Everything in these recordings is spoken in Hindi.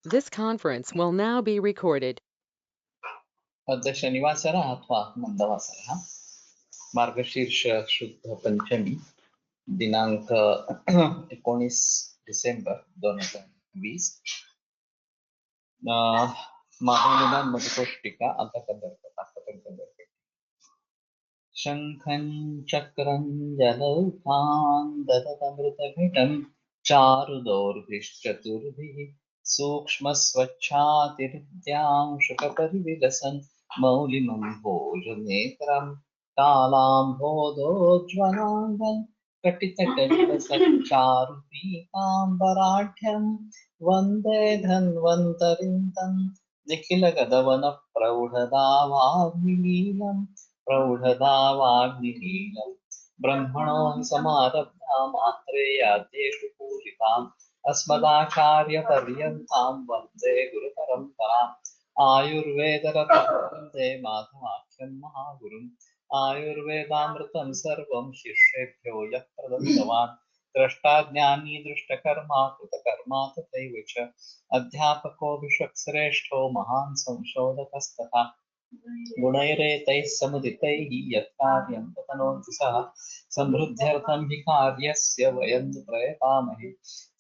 This conference will now be recorded. अद्य शनिवासर अथवा मंदवासर मार्गशीर्ष शुद्ध पंचमी दिनांक 19 डिसेंबर 2020 महानिदान मधुकोष्टिका अंतकंदर्प शंखं चक्रं जलौकान् ददतमृतघटं चारुदौर्भिश्चतुर्भिः सूक्ष्मस्वच्छातिहृद्यांशुकपरिविलसन् मौलिनं भोजनेत्रं कालाम्भोदोज्ज्वलाङ्गं कटितटविलसच्चारुपीताम्बराढ्यं वन्दे धन्वन्तरिं तं निखिलगदवनप्रौढदावाग्निलीलम् प्रौढदावाग्निलीलम् ब्रह्मणो हि समारब्धा मात्रेयाद्येषु पूजिताम् अस्मदाचार्यपर्यन्तां वन्दे गुरुपरम्पराम् आयुर्वेदरत्नवन्दे माधवाख्यं महागुरुम् आयुर्वेदामृतं सर्वं शिष्येभ्यो यः प्रदत्तवान् द्रष्टा ज्ञानी दृष्टकर्मा कृतकर्मा तथैव च अध्यापको विश्वश्रेष्ठो महान् संशोधकस्तथा गुणैरेतैः समुदितैः यत्कार्यं ततनोति सः समृद्ध्यर्थं हि कार्यस्य वयं प्रयतामहे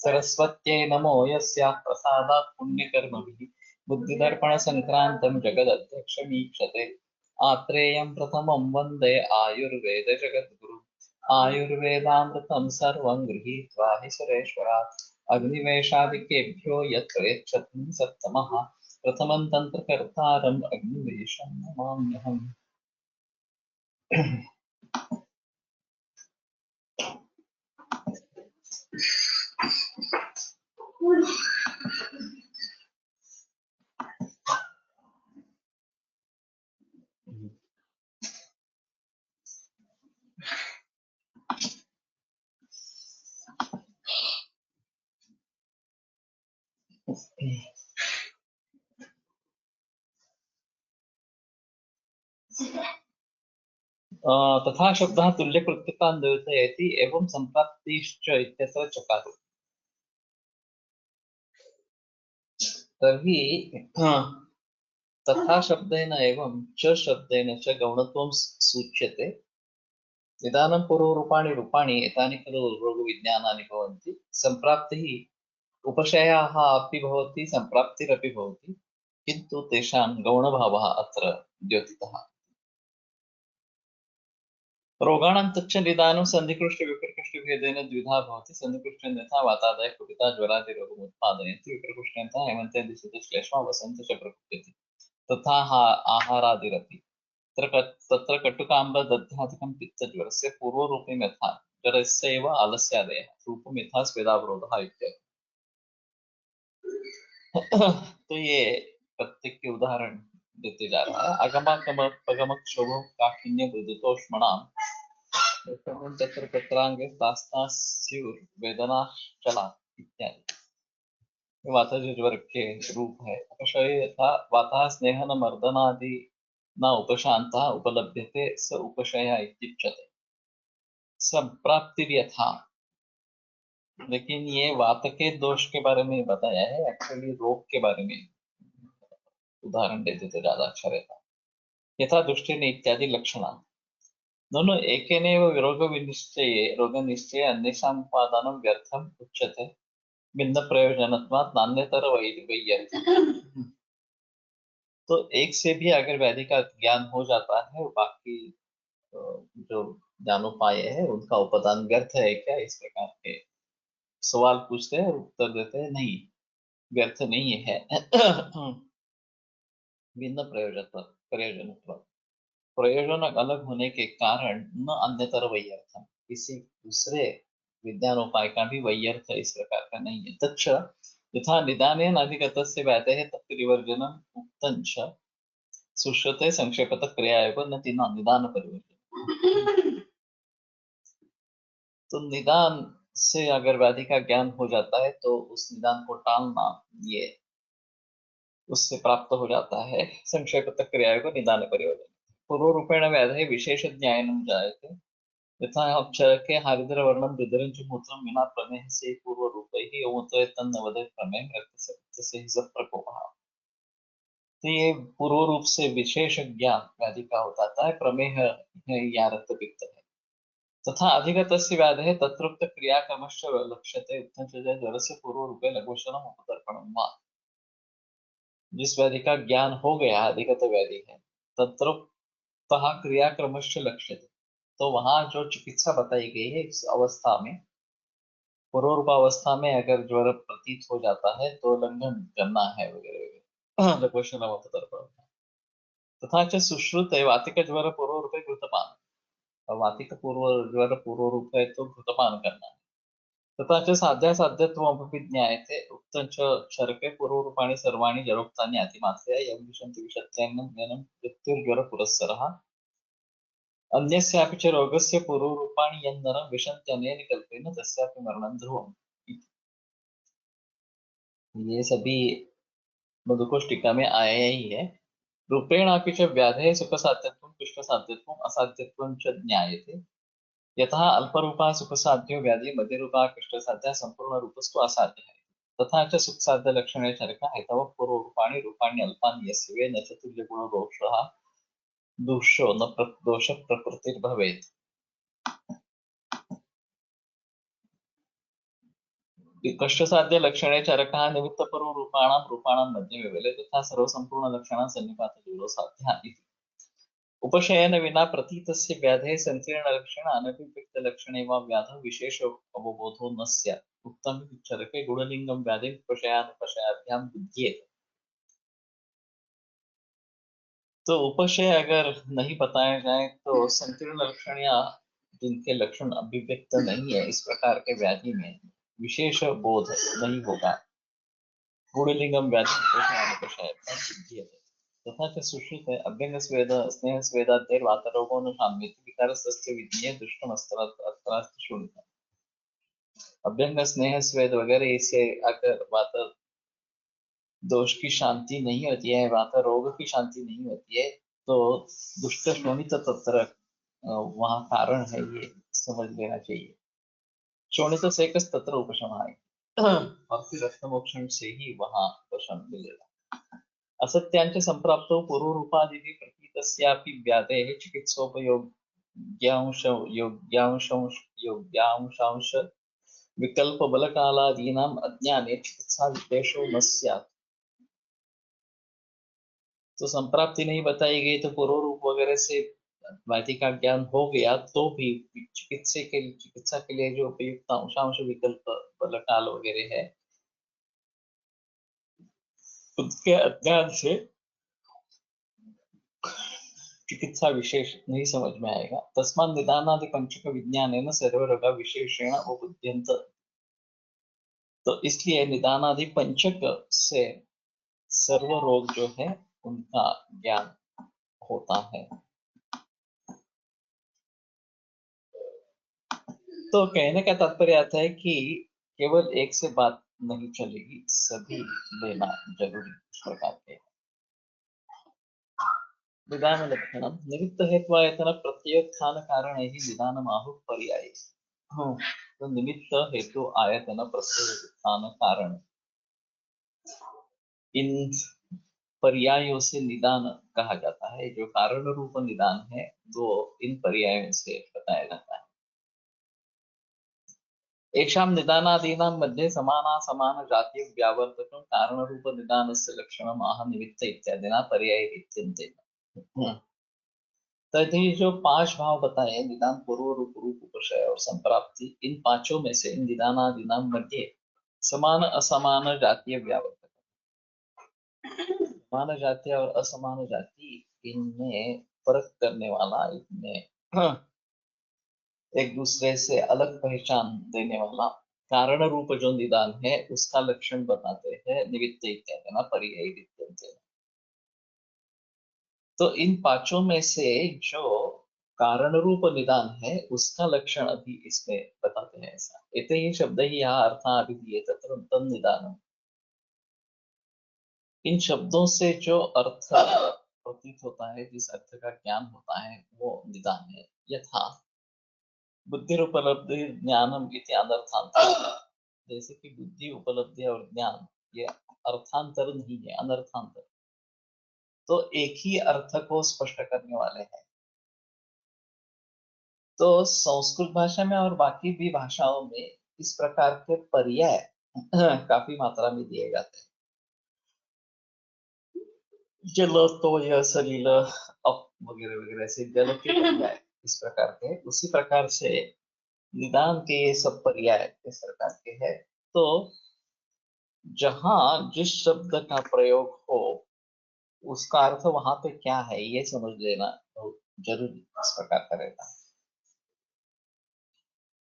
सरस्वत्यै नमो यस्याः प्रसादात् पुण्यकर्मभिः बुद्धिदर्पणसङ्क्रान्तं जगदध्यक्षमीक्षते आत्रेयं प्रथमं वन्दे आयुर्वेदजगद्गुरुम् आयुर्वेदामृतं सर्वं गृहीत्वा हि सुरेश्वरात् अग्निवेशादिकेभ्यो यत् प्रयच्छति सत्तमः प्रथमं तन्त्रकर्तारम् अग्निवेशं नमाम्यहम्। तथा शब्दः तुल्यकृत्यकान् द्योतयति एवं सम्प्राप्तिश्च इत्यत्र चकारु। तर्हि तथा शब्देन एवं च शब्देन च गौणत्वं सूच्यते। इदानीं पूर्वरूपाणि रूपाणि एतानि खलु रोगविज्ञानानि भवन्ति। सम्प्राप्तिः उपशयाः अपि भवति सम्प्राप्तिरपि भवति, किन्तु तेषां गौणभावः अत्र द्योतितः। रोगाणां तच्च निदानं सन्धिकृष्टविप्रकृष्टभेदेन द्विधा भवति। सन्धिकृष्टेन यथा वातादयः कुपिता ज्वरादिरोगम् उत्पादयन्ति, विप्रकृष्टेन यथा हेमन्त्यादिशीतश्लेष्मा वसन्त च प्रकृत्यति, तथा आहारादिरपि। तत्र कटुकाम्बदध्यादिकं पित्तज्वरस्य पूर्वरूपं यथा ज्वरस्य एव आलस्यादयः, रूपं यथा स्वेदावरोधः इत्यादि। तो ये प्रत्येक के उदाहरण देते जा रहा है। अगमक शोभो काठिन्य बुद्धतोष्मणाम तत्र तत्रांगे तास्तास्युर वेदना चला इत्यादि। वातज ज्वर के रूप है। अपशय यथा वातः स्नेहन मर्दनादि न उपशान्तः उपलभ्यते स उपशयः इत्युच्यते। संप्राप्ति यथा, लेकिन ये वात के दोष के बारे में बताया है, एक्चुअली रोग के बारे में उदाहरण देते तो ज्यादा अच्छा रहता। यथा दुष्टिन इत्यादि लक्षणानि दोनों एकेनैव रोगनिश्चये अन्येषाम् उपादानं व्यर्थम् उच्यते भिन्नप्रयोजनत्वात् नान्यतर वैयर्थम्। तो एक से भी अगर व्याधि का ज्ञान हो जाता है, बाकी जो ज्ञानोपाय है उनका उपादान व्यर्थ है क्या, इस प्रकार के सवाल पूछते हैं और उत्तर देते हैं नहीं, व्यर्थ नहीं है। भिन्न प्रयोजनत्व, प्रयोजन अलग होने के कारण न अन्यतर वैयर्थम, किसी दूसरे विज्ञानोपाय का भी वैयर्थ इस प्रकार का नहीं है। तच्च यथा निदानेन अधिगतस्य व्याधेः तत्परिवर्जनम् उक्तं च सुश्रुते संक्षेपतः क्रिया एव न निदान परिवर्जन। तो निदान से अगर व्याधि का ज्ञान हो जाता है तो उस निदान को टालना ये उससे प्राप्त हो जाता है। संक्षेपतः क्रिया एव निदान परिवर्जन। पूर्वरूपेण व्याधेः विशेष ज्ञानं जायते यथा चरके हरिद्रवर्णं रुधिरं च मूत्रं विना प्रमेह से पूर्वरूपैः यौमत्वय तन्नवदे प्रमेह रक्तस्य हि स प्रकोपः। तो ये पूर्व रूप से विशेष ज्ञान व्याधि का होता है, प्रमेह है या रक्त पित्त है। तथा अधिगतस्य व्याधेः तत्रोक्त क्रियाकर्मश्च लक्ष्यते उत्थं च ज्वरस्य पूर्वरूपे लघुशनम् उपतर्पणं वा। जिस व्याधि का ज्ञान हो गया, अधिगत व्याधि है, तत्रोक्तः क्रियाक्रमश्च लक्ष्यते, तो वहां जो चिकित्सा बताई गई है इस अवस्था में, पूर्वरूपावस्था में अगर ज्वर प्रतीत हो जाता है तो लंघन करना है वगैरह वगैरह लघुशनम् उपतर्पणम्। तथा च सुश्रुते वातिकज्वर पूर्वरूपे घृतपान, वातिक पूर्व ज्वर पूर्व रूप है तो घृतपान करना है। तथा च साध्यासाध्यत्वमपि ज्ञायते उक्तं च चरके पूर्वरूपाणि सर्वाणि जरोक्तानि अतिमात्रया यं विशन्ति विशत्यान्नं ज्ञानं मृत्युर्ज्वरपुरस्सरः अन्यस्यापि च रोगस्य पूर्वरूपाणि यन्नरं विशन्त्यनेन कल्पेन तस्यापि मरणं ध्रुवम् इति। ये सभी मधुकोश टीका में आया ही है। रूपेणापि च व्याधेः सुखसाध्यत्वं कृष्णसाध्यत्वम् असाध्यत्वं च ज्ञायते। यथा अल्परूपः सुखसाध्यो व्याधि मध्यरूपः कृष्णसाध्यः सम्पूर्णरूपस्तु असाध्यः। तथा च सुखसाध्यलक्षणे चरकः हेतवः पूर्वरूपाणि रूपाण्यल्पानि यस्य वे न च तुल्यगुणदोषः दुष्यो न दोषः प्रकृतिर्भवेत्। कष्टसाध्यलक्षणे चरकः निमित्तपूर्वरूपाणां रूपाणां मध्ये विवेले तथा सर्वसम्पूर्णलक्षणां सन्निपातदूरो साध्यः इति। उपशयन विना प्रतीतस्य व्याधेः संकीर्णलक्षण अनभिव्यक्तलक्षणे वा व्याधौ विशेष अवबोधो न स्यात्। उक्तम् इति चरके गुणलिङ्गं व्याधिं उपशयानुपशयाभ्यां विद्येत। तो उपशय अगर नहीं बताया जाए तो संकीर्ण लक्षण या जिनके लक्षण अभिव्यक्त नहीं है इस प्रकार के व्याधि में विशेष बोध नहीं होगा। गुणलिंगम व्याधि उपशयानुपशयाभ्यां विद्येत। तथा च सुश्रुते अभ्यङ्गस्वेद स्नेहस्वेदाद्यैर्वातरोगो न शाम्यति विकारस्तस्य विज्ञेय दृष्टमस्त्रास्त्र शून्यता। अभ्यंग स्नेह स्वेद वगैरह इससे अगर वात दोष की शांति नहीं होती है, वात रोग की शांति नहीं होती है, तो दुष्ट शोणित तत्र वहाँ कारण है, ये समझ लेना चाहिए। शोणित से तत्र उपशमाय और फिर रत्नमोक्षण से ही वहाँ उपशम मिलेगा। असत्यांच संप्राप्तो पूर्वरूपादिति प्रतीतस्यापि व्याधेः चिकित्सोपयोग्यांश योग्यांशांश विकल्प बलकालादीनाम् अज्ञाने चिकित्सा विशेषो न स्यात्। तो संप्राप्ति नहीं बताई गई तो पूर्व रूप वगैरह से व्याधि का ज्ञान हो गया तो भी चिकित्सा के लिए जो उपयुक्त अंशांश विकल्प बलकाल वगैरह है उसके अज्ञान से चिकित्सा विशेष नहीं समझ में आएगा। तस्मात् निदानादि पंचक विज्ञानेन सर्वरोगा विशेषेण उपपद्यन्त। तो इसलिए निदानादि पंचक से सर्व रोग जो है उनका ज्ञान होता है। तो कहने का तात्पर्य आता है कि केवल एक से बात नहीं चलेगी, सभी लेना जरूरी इस प्रकार के। निदान लक्षणम निमित्त हेत्वायतन प्रत्योत्थान कारण ही निदान आहुः पर्याय। तो निमित्त हेतु आयतन प्रत्योत्थान कारण इन पर्यायों से निदान कहा जाता है। जो कारण रूप निदान है वो इन पर्यायों से बताया जाता है। येषां निदानादीनां मध्ये समान जातीय व्यावर्तकं कारणरूप निदानस्य लक्षणम् आह निमित्त इत्यादिना पर्याय विद्यन्ते। तभी जो पांच भाव बताए निदान पूर्व रूप रूप उपशय और संप्राप्ति, इन पांचों में से इन निदानादीनां मध्य समान असमान जातीय व्यावर्तक, समान जातीय और असमान जाति इनमें फर्क करने वाला, इनमें एक दूसरे से अलग पहचान देने वाला कारण रूप जो निदान है उसका लक्षण बताते हैं निमित्त इत्यादि ना पर्याय विद्यन्ते। तो इन पांचों में से जो कारण रूप निदान है उसका लक्षण अभी इसमें बताते हैं। ऐसा इतने ही शब्द ही यहाँ अर्थाभिधीये तत्र तन् निदानम्। इन शब्दों से जो अर्थ प्रतीत होता है, जिस अर्थ का ज्ञान होता है वो निदान है। यथा बुद्धिरुपलब्धि ज्ञानम इति अनर्थांतर। जैसे कि बुद्धि, उपलब्धि और ज्ञान ये अर्थांतर नहीं है, अनर्थांतर। तो एक ही अर्थ को स्पष्ट करने वाले हैं। तो संस्कृत भाषा में और बाकी भी भाषाओं में इस प्रकार के पर्याय काफी मात्रा में दिए जाते हैं। जल, तोय, सलिल, अप वगैरह वगैरह से जल के पर्याय इस प्रकार के, उसी प्रकार से निदान के ये सब पर्याय इस प्रकार के हैं। तो जहां जिस शब्द का प्रयोग हो उसका अर्थ वहां पे क्या है ये समझ लेना बहुत जरूरी इस प्रकार का रहता है।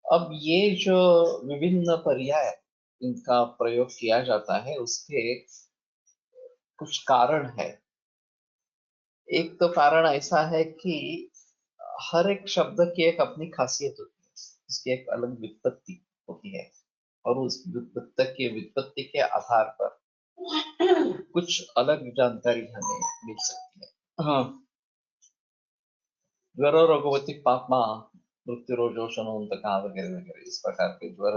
अब ये जो विभिन्न पर्याय इनका प्रयोग किया जाता है उसके कुछ कारण है। एक तो कारण ऐसा है कि हर एक शब्द की एक अपनी खासियत होती है, उसकी एक अलग व्युत्पत्ति होती है और उस व्युत्पत्ति के आधार पर कुछ अलग जानकारी हमें मिल सकती है। हाँ, ज्वर रोगवती पापमा मृत्यु रोजोशनोन्तका वगैरह वगैरह इस प्रकार के ज्वर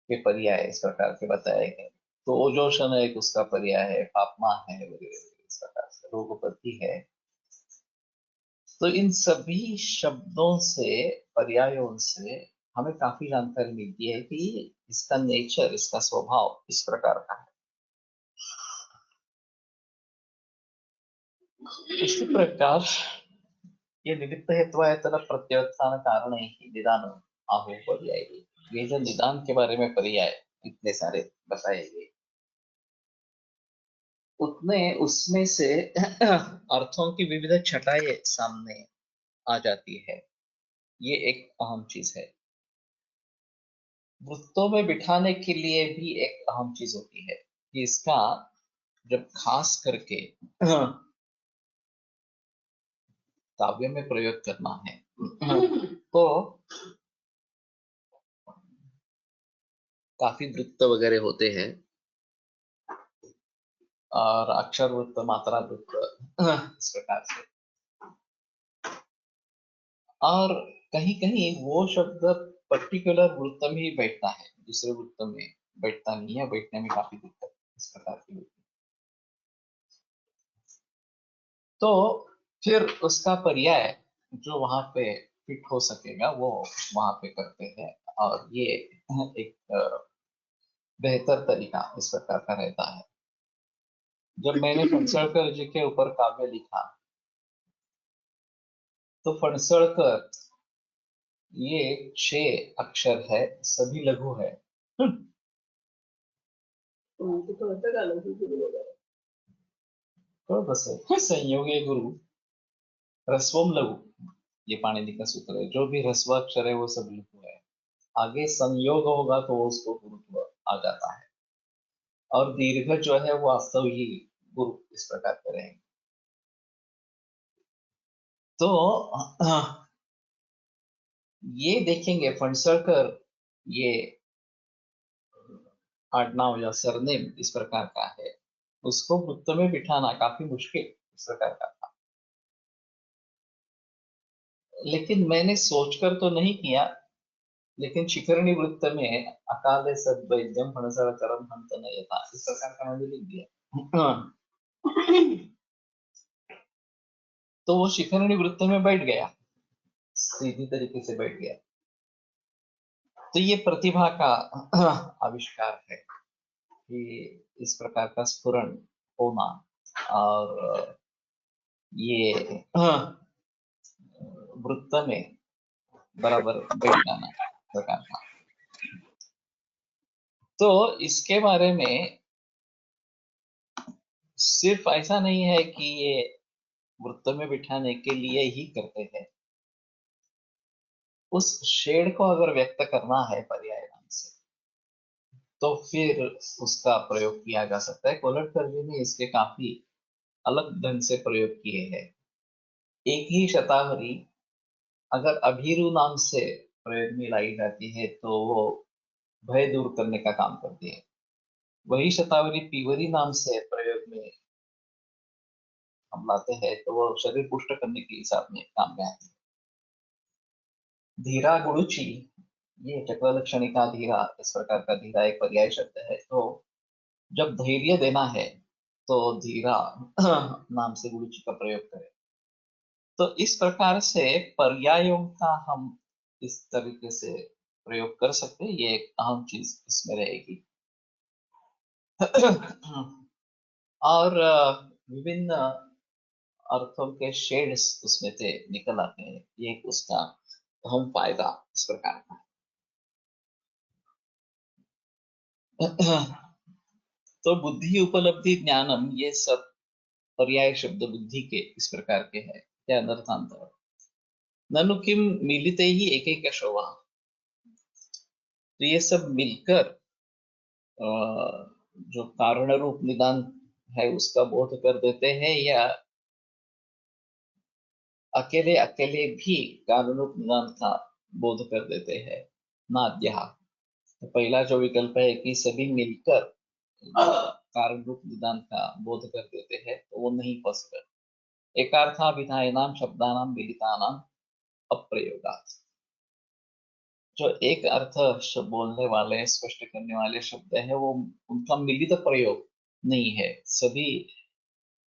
के पर्याय इस प्रकार के बताए गए। तो ओजोशन एक उसका पर्याय है, पापमा है वगैरह वगैरह इस प्रकार से रोगपति है। तो इन सभी शब्दों से, पर्यायों से हमें काफी जानकारी मिलती है कि इसका नेचर, इसका स्वभाव इस प्रकार का है। इसी प्रकार ये निमित्त हेतुआयतन प्रत्युत्थान कारण ही निदान आहु पर्याय। ये जो निदान के बारे में पर्याय इतने सारे बताए गए, उतने उसमें से अर्थों की विविध छटाएं सामने आ जाती है। ये एक अहम चीज है। वृत्तों में बिठाने के लिए भी एक अहम चीज होती है कि इसका जब खास करके काव्य में प्रयोग करना है तो काफी वृत्त वगैरह होते हैं और अक्षर वृत्त, मात्रा वृत्त इस प्रकार से। और कहीं कहीं वो शब्द पर्टिकुलर वृत्त में ही बैठता है, दूसरे वृत्त में बैठता नहीं है, बैठने में काफी दिक्कत इस प्रकार की होती है। तो फिर उसका पर्याय जो वहां पे फिट हो सकेगा वो वहां पे करते हैं और ये एक बेहतर तरीका इस प्रकार का रहता है। जब मैंने फणसळकर जी के ऊपर काव्य लिखा तो फणसळकर ये 6 अक्षर है, सभी लघु है। तो बस संयोगे गुरु ह्रस्वम लघु, ये पाणिनि का सूत्र है। जो भी ह्रस्व अक्षर है वो सब लघु है। आगे संयोग होगा तो वो उसको गुरुत्व आ जाता है और दीर्घ जो है वो वास्तव ही गुरु इस प्रकार के रहेंगे। तो ये देखेंगे फणसळकर ये आडनाव या सरनेम इस प्रकार का है, उसको वृत्त में बिठाना काफी मुश्किल इस प्रकार का था। लेकिन मैंने सोचकर तो नहीं किया, लेकिन शिखरणी वृत्त में अकाले सद्वैद्यम फणसळकरम हंत नयता इस प्रकार का मैंने लिख दिया। तो वो शिखरणी वृत्त में बैठ गया, सीधी तरीके से बैठ गया। तो ये प्रतिभा का आविष्कार है कि इस प्रकार का स्फुरण होना और ये वृत्त में बराबर बैठ जाना प्रकार का। तो इसके बारे में सिर्फ ऐसा नहीं है कि ये वृत्त में बिठाने के लिए ही करते हैं। उस शेड को अगर व्यक्त करना है पर्याय नाम से तो फिर उसका प्रयोग किया जा सकता है। कोलटकर जी ने इसके काफी अलग ढंग से प्रयोग किए हैं। एक ही शतावरी अगर अभीरु नाम से प्रयोग में लाई जाती है तो वो भय दूर करने का काम करती है। वही शतावरी पीवरी नाम से प्रयोग में हम लाते हैं तो वो शरीर पुष्ट करने के हिसाब में काम में आती है। धीरा गुरुचि, ये चक्रलक्षणी का धीरा, इस प्रकार का धीरा एक पर्याय शब्द है। तो जब धैर्य देना है तो धीरा नाम से गुरुचि का प्रयोग करें। तो इस प्रकार से पर्यायों का हम इस तरीके से प्रयोग कर सकते हैं, ये एक अहम चीज इसमें रहेगी। और विभिन्न अर्थों के शेड्स उसमें से निकल आते हैं, ये एक उसका अहम फायदा इस प्रकार का। तो बुद्धि, उपलब्धि, ज्ञानम, ये सब पर्याय शब्द बुद्धि के इस प्रकार के हैं। क्या अर्थांतर? ननु किम मिलिते ही एक एक शोभा, तो ये सब मिलकर जो कारण रूप निदान है उसका बोध कर देते हैं, या अकेले अकेले भी कारण रूप निदान का बोध कर देते हैं? नाद्या, तो पहला जो विकल्प है कि सभी मिलकर कारण रूप निदान का बोध कर देते हैं, तो वो नहीं पॉसिबल। एकार्थाभिधायनाम शब्दानाम मिलितानाम अप्रयोगात्, जो एक अर्थ बोलने वाले, स्पष्ट करने वाले शब्द है, वो उनका मिलित प्रयोग नहीं है, सभी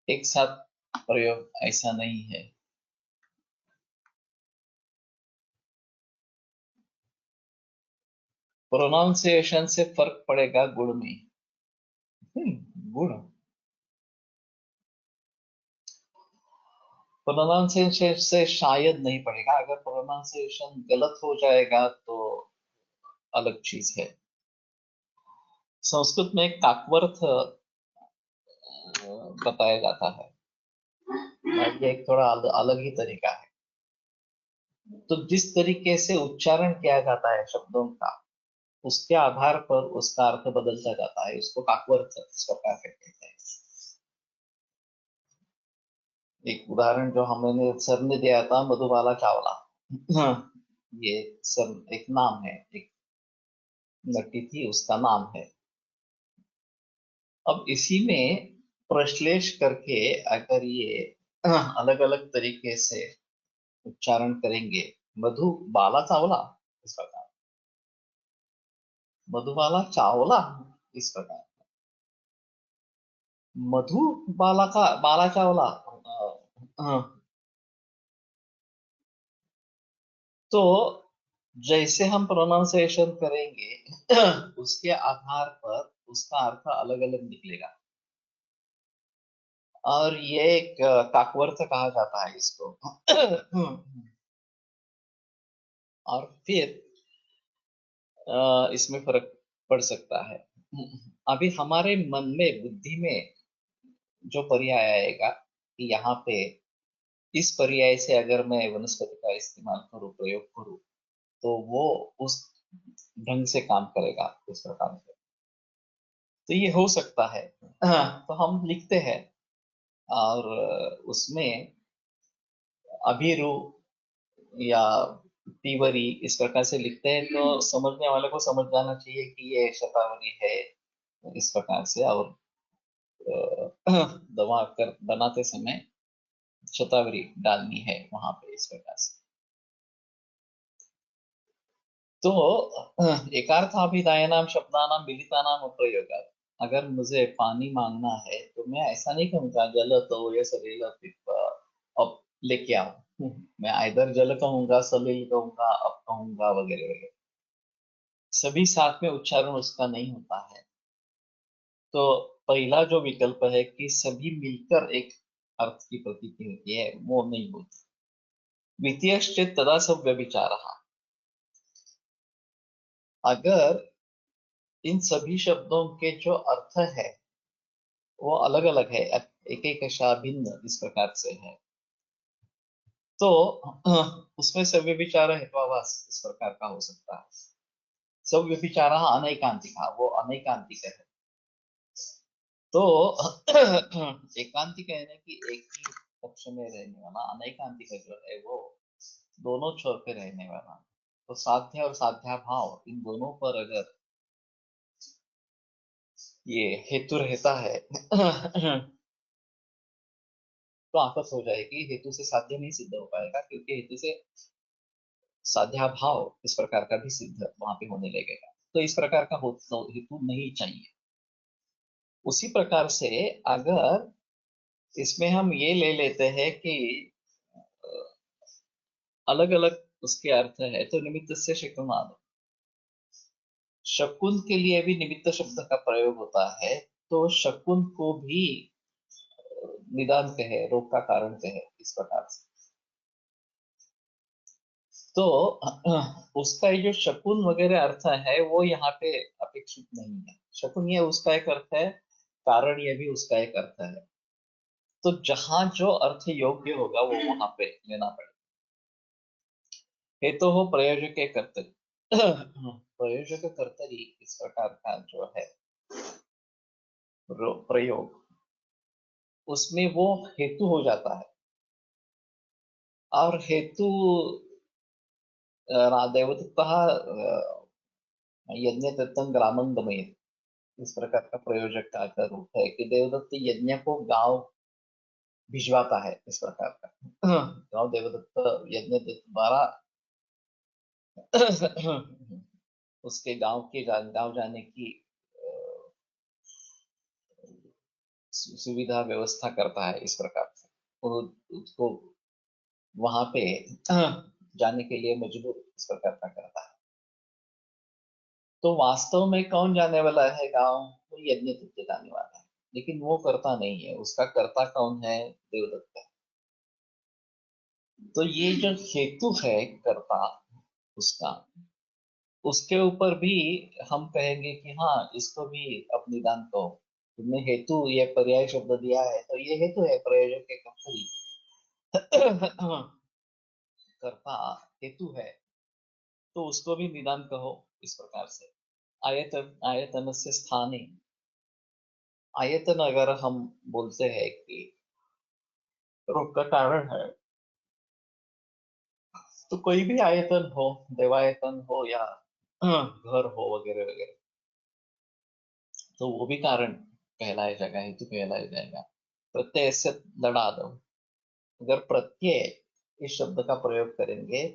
एक साथ प्रयोग ऐसा नहीं है। प्रोनाउंसिएशन से फर्क पड़ेगा गुण में। गुण, प्रोनाउंसिएशन से शायद नहीं पड़ेगा, अगर प्रोनाउंसिएशन गलत हो जाएगा तो अलग चीज है। संस्कृत में काकवर्थ बताया जाता है, ये एक थोड़ा अलग ही तरीका है। तो जिस तरीके से उच्चारण किया जाता है शब्दों का, उसके आधार पर उसका अर्थ बदलता जाता है, इसको काकवर्थ इस प्रकार से कहते हैं। एक उदाहरण जो हमने सर ने दिया था, मधुबाला चावला, ये सर एक नाम है, एक नटी थी उसका नाम है। अब इसी में प्रश्लेष करके अगर ये अलग अलग तरीके से उच्चारण करेंगे, मधु बाला चावला इस प्रकार, मधुबाला चावला इस प्रकार, मधु बाला का बाला चावला। तो जैसे हम प्रोनाउंसिएशन करेंगे उसके आधार पर उसका अर्थ अलग अलग निकलेगा, और ये एक काकवर्थ कहा जाता है इसको। और फिर इसमें फर्क पड़ सकता है। अभी हमारे मन में, बुद्धि में जो पर्याय आएगा कि यहाँ पे इस पर्याय से अगर मैं वनस्पति का इस्तेमाल करूँ, प्रयोग करूँ, तो वो उस ढंग से काम करेगा इस प्रकार से। तो ये हो सकता है। तो हम लिखते हैं और उसमें अभिरु या तीवरी इस प्रकार से लिखते हैं, तो समझने वाले को समझ जाना चाहिए कि ये शतावरी है इस प्रकार से। और दवा कर बनाते समय शतावरी डालनी है वहां पे इस प्रकार से। तो एकार्थाभिधायनाम शब्दानाम मिलितानाम प्रयोग, अगर मुझे पानी मांगना है तो मैं ऐसा नहीं कहूंगा जल तो ये सलील अब लेके आओ। मैं इधर जल कहूंगा, सलील कहूंगा, अब कहूंगा, वगैरह वगैरह, सभी साथ में उच्चारण उसका नहीं होता है। तो पहला जो विकल्प है कि सभी मिलकर एक अर्थ की प्रतीति होती है, वो नहीं होती। द्वितीयश्चेत् तदा सब व्यभिचार, अगर इन सभी शब्दों के जो अर्थ है वो अलग अलग है, एक एक भिन्न इस प्रकार से है, तो उसमें सब व्यभिचार हेत्वाभास इस प्रकार का हो सकता है। सब व्यभिचार अनैकांतिक, वो अनैकांतिक है। तो एकांतिक है कि एक ही पक्ष में रहने वाला, अनैकांतिक जो है वो दोनों छोर पे रहने वाला। तो साध्य और साध्या भाव, इन दोनों पर अगर ये हेतु रहता है तो आपस हो जाएगी। हेतु से साध्य नहीं सिद्ध हो पाएगा, क्योंकि हेतु से साध्याभाव इस प्रकार का भी सिद्ध वहां पे होने लगेगा। तो इस प्रकार का हेतु नहीं चाहिए। उसी प्रकार से अगर इसमें हम ये ले लेते हैं कि अलग अलग उसके अर्थ है, तो निमित्त से शकुनाद, शकुन के लिए भी निमित्त शब्द का प्रयोग होता है, तो शकुन को भी निदान कहे, रोग का कारण कहे, इस प्रकार से। तो उसका ये जो शकुन वगैरह अर्थ है वो यहाँ पे अपेक्षित नहीं है। शकुन ये उसका एक अर्थ है, कारण ये भी उसका एक अर्थ है। तो जहां जो अर्थ योग्य होगा वो वहां पे लेना पड़ेगा। हेतु हो प्रयोजक के कर्तरी, प्रयोजक कर्तरी इस प्रकार का जो है प्रयोग, उसमें वो हेतु हो जाता है। और हेतु देवदत्तः यज्ञ तत्तं ग्रामं गमयेत्, इस प्रकार का प्रयोजक का रूप है कि देवदत्त यज्ञ को गांव भिजवाता है, इस प्रकार का। गांव देवदत्त यज्ञ द्वारा उसके गांव जाने की सुविधा व्यवस्था करता है, इस प्रकार से उसको वहां पे जाने के लिए मजबूर इस प्रकार का करता है। तो वास्तव में कौन जाने वाला है गांव? तो यज्ञ तत्व जाने वाला है, लेकिन वो करता नहीं है। उसका कर्ता कौन है? देवदत्त है। तो ये जो हेतु है कर्ता उसका, उसके ऊपर भी हम कहेंगे कि हाँ, इसको भी अब निदान कहो। तुमने हेतु ये पर्याय शब्द दिया है, तो ये हेतु है प्रयोजक के कर्तरी। कर्ता हेतु है, तो उसको भी निदान कहो, इस प्रकार से। आयतन, आयतन से स्थाने, आयतन अगर हम बोलते हैं कि रोग का कारण है, तो कोई भी आयतन हो, देवायतन हो या घर हो वगैरह वगैरह, तो वो भी कारण कहलाया जाएगा, हेतु कहलाया जाएगा। प्रत्यय से लड़ा दो, अगर प्रत्यय इस शब्द का प्रयोग करेंगे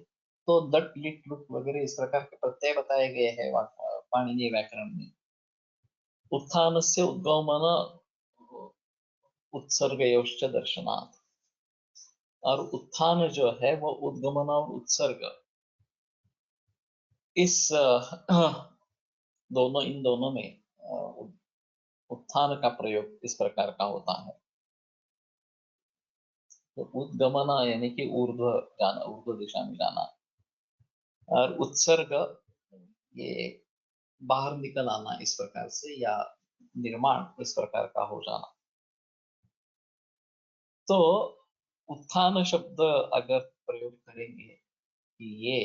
तो दट लिट लुट वगैरह इस प्रकार के प्रत्यय बताए गए हैं पाणिनीय व्याकरण में। उत्थान से उद्गमन उत्सर्गयोश्च दर्शनात्, और उत्थान जो है वो उद्गमन और उत्सर्ग, इस दोनों, इन दोनों में उत्थान का प्रयोग इस प्रकार का होता है। तो उद्गमन यानी कि ऊर्ध्व जाना, ऊर्ध्व दिशा में जाना, और उत्सर्ग ये बाहर निकल आना, इस प्रकार से, या निर्माण इस प्रकार का हो जाना। तो उत्थान शब्द अगर प्रयोग करेंगे कि ये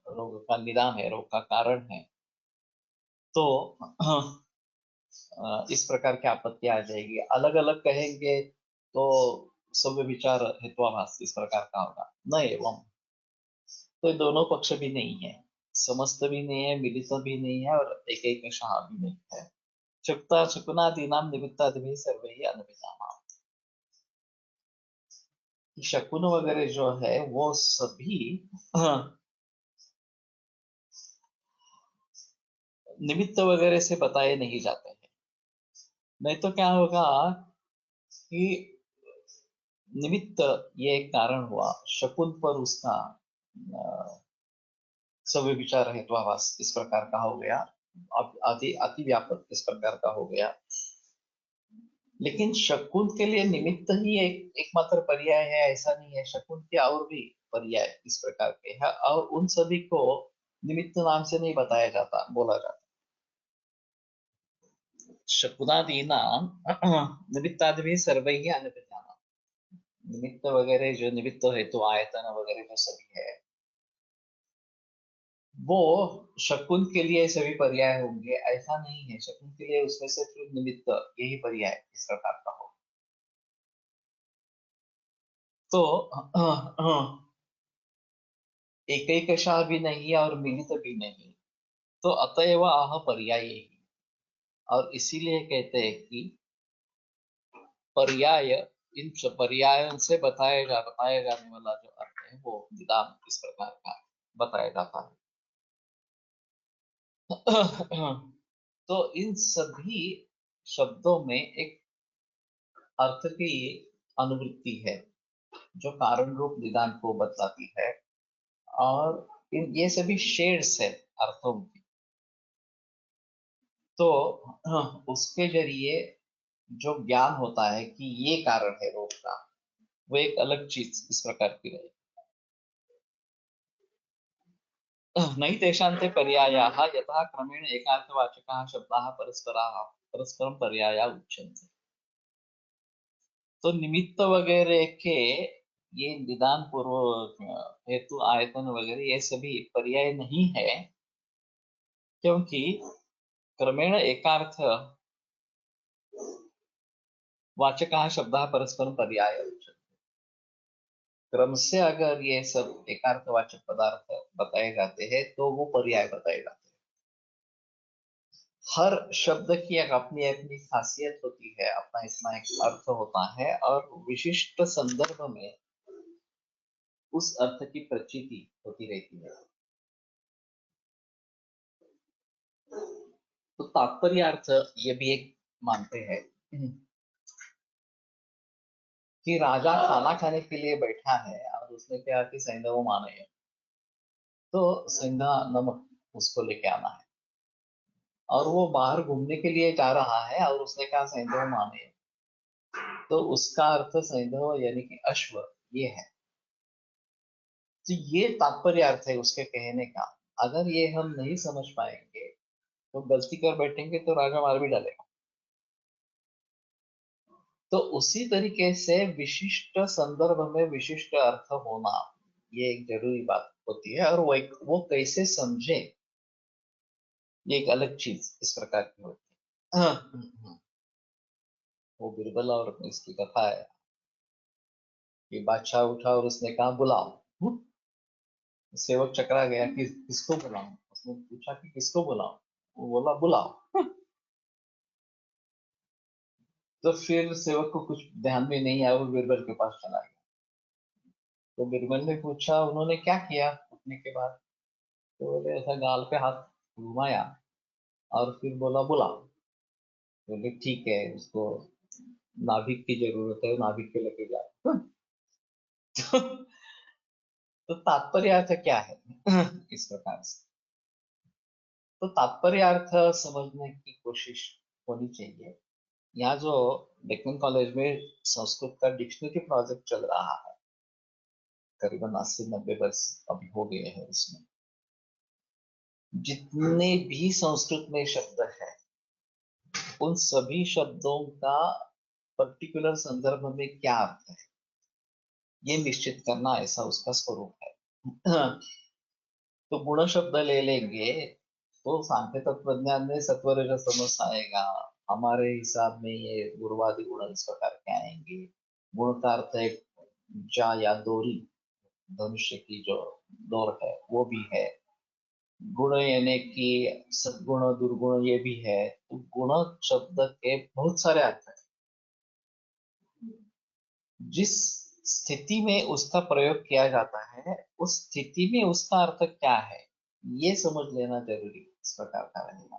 रोग का निदान है, रोग का कारण है, तो इस प्रकार की आपत्ति आ जाएगी। अलग अलग कहेंगे तो सब विचार हेत्वाभास इस प्रकार का होगा न एवं। तो ये दोनों पक्ष भी नहीं है, समस्त भी नहीं है, मिलित भी नहीं है, और एक एक शाह भी नहीं है। शक्ता शकुनादीनाम निमित्तादि सर्वैः अनभिजानाम्, शकुन वगैरह जो है वो सभी निमित्त वगैरह से बताए नहीं जाते हैं। नहीं तो क्या होगा कि निमित्त ये एक कारण हुआ, शकुन पर उसका सव्य विचार हेत्वाभास इस प्रकार का हो गया, अति अति व्यापक इस प्रकार का हो गया। लेकिन शकुन के लिए निमित्त ही एकमात्र पर्याय है ऐसा नहीं है, शकुन के और भी पर्याय इस प्रकार के हैं, और उन सभी को निमित्त नाम से नहीं बताया जाता, बोला जाता। शकुनादीनाम निमित्तादि भी सर्वैः अनभिज्ञानाम्, निमित्त वगैरह जो निमित्त हेतु आयतन वगैरह जो सभी है, वो शकुन के लिए सभी पर्याय होंगे ऐसा नहीं है। शकुन के लिए उसमें से फिर निमित्त यही पर्याय इस प्रकार का हो। तो एकैकशः भी नहीं और मिलित भी नहीं, तो अतएव आह पर्याय ही। और इसीलिए कहते हैं कि पर्याय, इन पर्यायों से बताया जाने वाला जो अर्थ है वो निदान इस प्रकार का बताया जाता है। तो इन सभी शब्दों में एक अर्थ की अनुवृत्ति है जो कारण रूप निदान को बताती है, और ये सभी शेड्स है अर्थों की। तो उसके जरिए जो ज्ञान होता है कि ये कारण है रोग का, वो एक अलग चीज इस प्रकार की रहेगी। नई तेषान्ते पर्यायाः यथा क्रमेण एकार्थवाचकाः शब्दाः परस्परं पर्याया उच्यन्ते। तो निमित्त वगैरह के ये निदान पूर्व हेतु आयतन वगैरह ये सभी पर्याय नहीं है, क्योंकि क्रमेण एकार्थ वाचकाः शब्दाः परस्परं पर्याय उच्यन्ते। क्रम से अगर ये सब एकार्थवाचक पदार्थ बताए जाते हैं तो वो पर्याय बताए जाते हैं। हर शब्द की एक अपनी अपनी खासियत होती है, अपना इसमें एक अर्थ होता है, और विशिष्ट संदर्भ में उस अर्थ की प्रचिति होती रहती है। तो तात्पर्यार्थ ये भी एक मानते हैं कि राजा खाना खाने के लिए बैठा है और उसने क्या कि सैंधव माने है, तो सेंधा नमक उसको लेके आना है, और वो बाहर घूमने के लिए जा रहा है और उसने कहा सैंधव माने, तो उसका अर्थ सैंधव यानी कि अश्व ये है। तो ये तात्पर्य अर्थ है उसके कहने का। अगर ये हम नहीं समझ पाएंगे तो गलती कर बैठेंगे तो राजा मार भी डालेगा। तो उसी तरीके से विशिष्ट संदर्भ में विशिष्ट अर्थ होना ये एक जरूरी बात होती है, और वो कैसे समझे ये एक अलग चीज इस प्रकार की होती है। वो बिरबल और इसकी कथा है कि बादशाह उठा और उसने कहा बुलाओ। सेवक चकरा गया कि किसको बुलाऊं, उसने पूछा कि किसको बुलाऊं, वो बोला बुलाओ। तो फिर सेवक को कुछ ध्यान में नहीं आया, वो बिरबल के पास चला गया। तो बिरबल ने पूछा उन्होंने क्या किया उठने के बाद, तो बोले ऐसा गाल पे हाथ घुमाया और फिर बोला बुलाओ। बोले ठीक है, उसको नाभिक की जरूरत है, नाभिक के लेके जाओ। तो तात्पर्य अर्थ क्या है इस प्रकार से। तो तात्पर्य अर्थ समझने की कोशिश होनी चाहिए। यहाँ जो डेक्कन कॉलेज में संस्कृत का डिक्शनरी प्रोजेक्ट चल रहा है, करीबन 80-90 वर्ष अभी हो गए हैं उसमें, जितने भी संस्कृत में शब्द है उन सभी शब्दों का पर्टिकुलर संदर्भ में क्या अर्थ है ये निश्चित करना, ऐसा उसका स्वरूप है। तो गुण शब्द ले लेंगे तो सांख्य तत्वज्ञान में सत्वरज समझ आएगा, हमारे हिसाब में ये गुरुवादी गुण इस प्रकार के आएंगे। गुण का अर्थ है जा या डोरी, धनुष्य की जो डोर है वो भी है। गुण यानी कि सद्गुण दुर्गुण ये भी है। तो गुण शब्द के बहुत सारे अर्थ हैं, जिस स्थिति में उसका प्रयोग किया जाता है उस स्थिति में उसका अर्थ क्या है ये समझ लेना जरूरी इस प्रकार का रहेगा।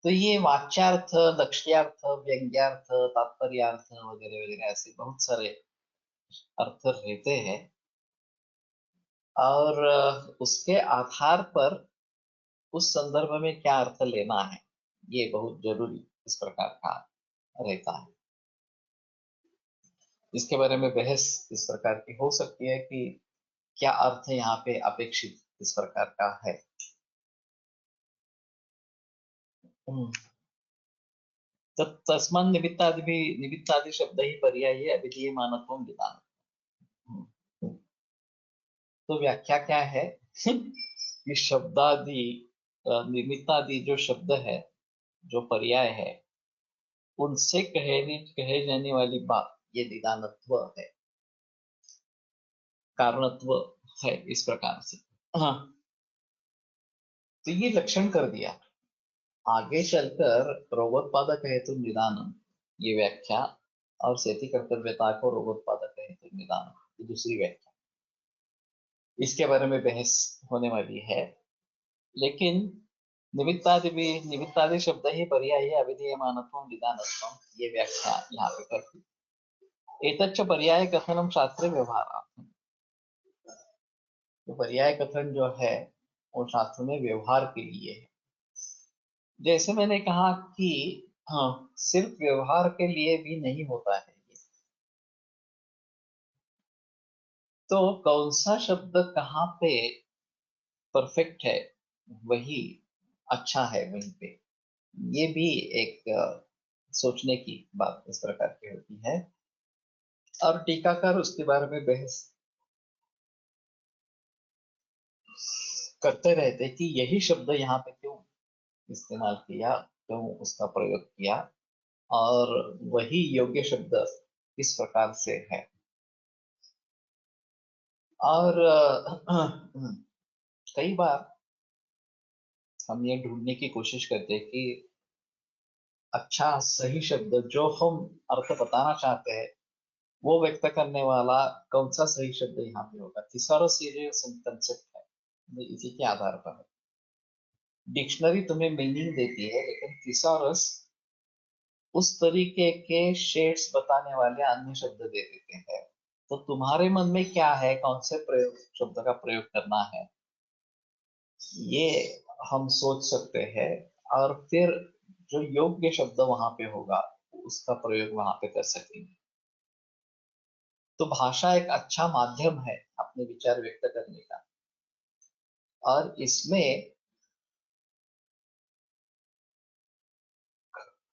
तो ये वाच्यार्थ, लक्ष्यार्थ, व्यंग्यार्थ, तात्पर्यार्थ वगैरह वगैरह ऐसे बहुत सारे अर्थ रहते हैं, और उसके आधार पर उस संदर्भ में क्या अर्थ लेना है ये बहुत जरूरी इस प्रकार का रहता है। इसके बारे में बहस इस प्रकार की हो सकती है कि क्या अर्थ यहाँ पे अपेक्षित इस प्रकार का है। तस्मान् निमित्तादि शब्द ही पर्याय अभिधीयमानत्वं विधानम्। तो व्याख्या क्या है कि शब्दादि निमित्तादि जो शब्द है, जो पर्याय है, उनसे कहे जाने वाली बात ये निदानत्व है, कारणत्व है इस प्रकार से। हाँ, तो ये लक्षण कर दिया। आगे चलकर रोगोत्पादक हेतु निदानम ये व्याख्या, और सेति कर्तव्यता को रोगोत्पादक हेतु निदान की दूसरी व्याख्या, इसके बारे में बहस होने वाली है। लेकिन निमित्तादि शब्द ही पर्याय अविधेयमानत्वं विधानत्वं, ये व्याख्या यहाँ पे करती। एतच्च पर्याय कथनम शास्त्रे व्यवहारार्थम, तो पर्याय कथन जो है वो शास्त्र में व्यवहार के लिए है। जैसे मैंने कहा कि हाँ, सिर्फ व्यवहार के लिए भी नहीं होता है ये। तो कौन सा शब्द कहाँ पे परफेक्ट है, वही अच्छा है वहीं पे, ये भी एक सोचने की बात इस प्रकार की होती है। और टीकाकार उसके बारे में बहस करते रहते कि यही शब्द यहाँ पे क्यों इस्तेमाल किया, क्यों उसका प्रयोग किया, और वही योग्य शब्द किस प्रकार से है। और कई बार हम ये ढूंढने की कोशिश करते हैं कि अच्छा सही शब्द जो हम अर्थ बताना चाहते हैं वो व्यक्त करने वाला कौन सा सही शब्द यहाँ पे होगा। थिसॉरस ये जो कंसेप्ट है, ये इसी के आधार पर है। डिक्शनरी तुम्हें मीनिंग देती है, लेकिन थिसॉरस उस तरीके के शेड्स बताने वाले अन्य शब्द दे देते हैं। तो तुम्हारे मन में क्या है, कौन से प्रयोग शब्द का प्रयोग करना है, ये हम सोच सकते हैं, और फिर जो योग्य शब्द वहां पे होगा उसका प्रयोग वहां पे कर सकेंगे। तो भाषा एक अच्छा माध्यम है अपने विचार व्यक्त करने का, और इसमें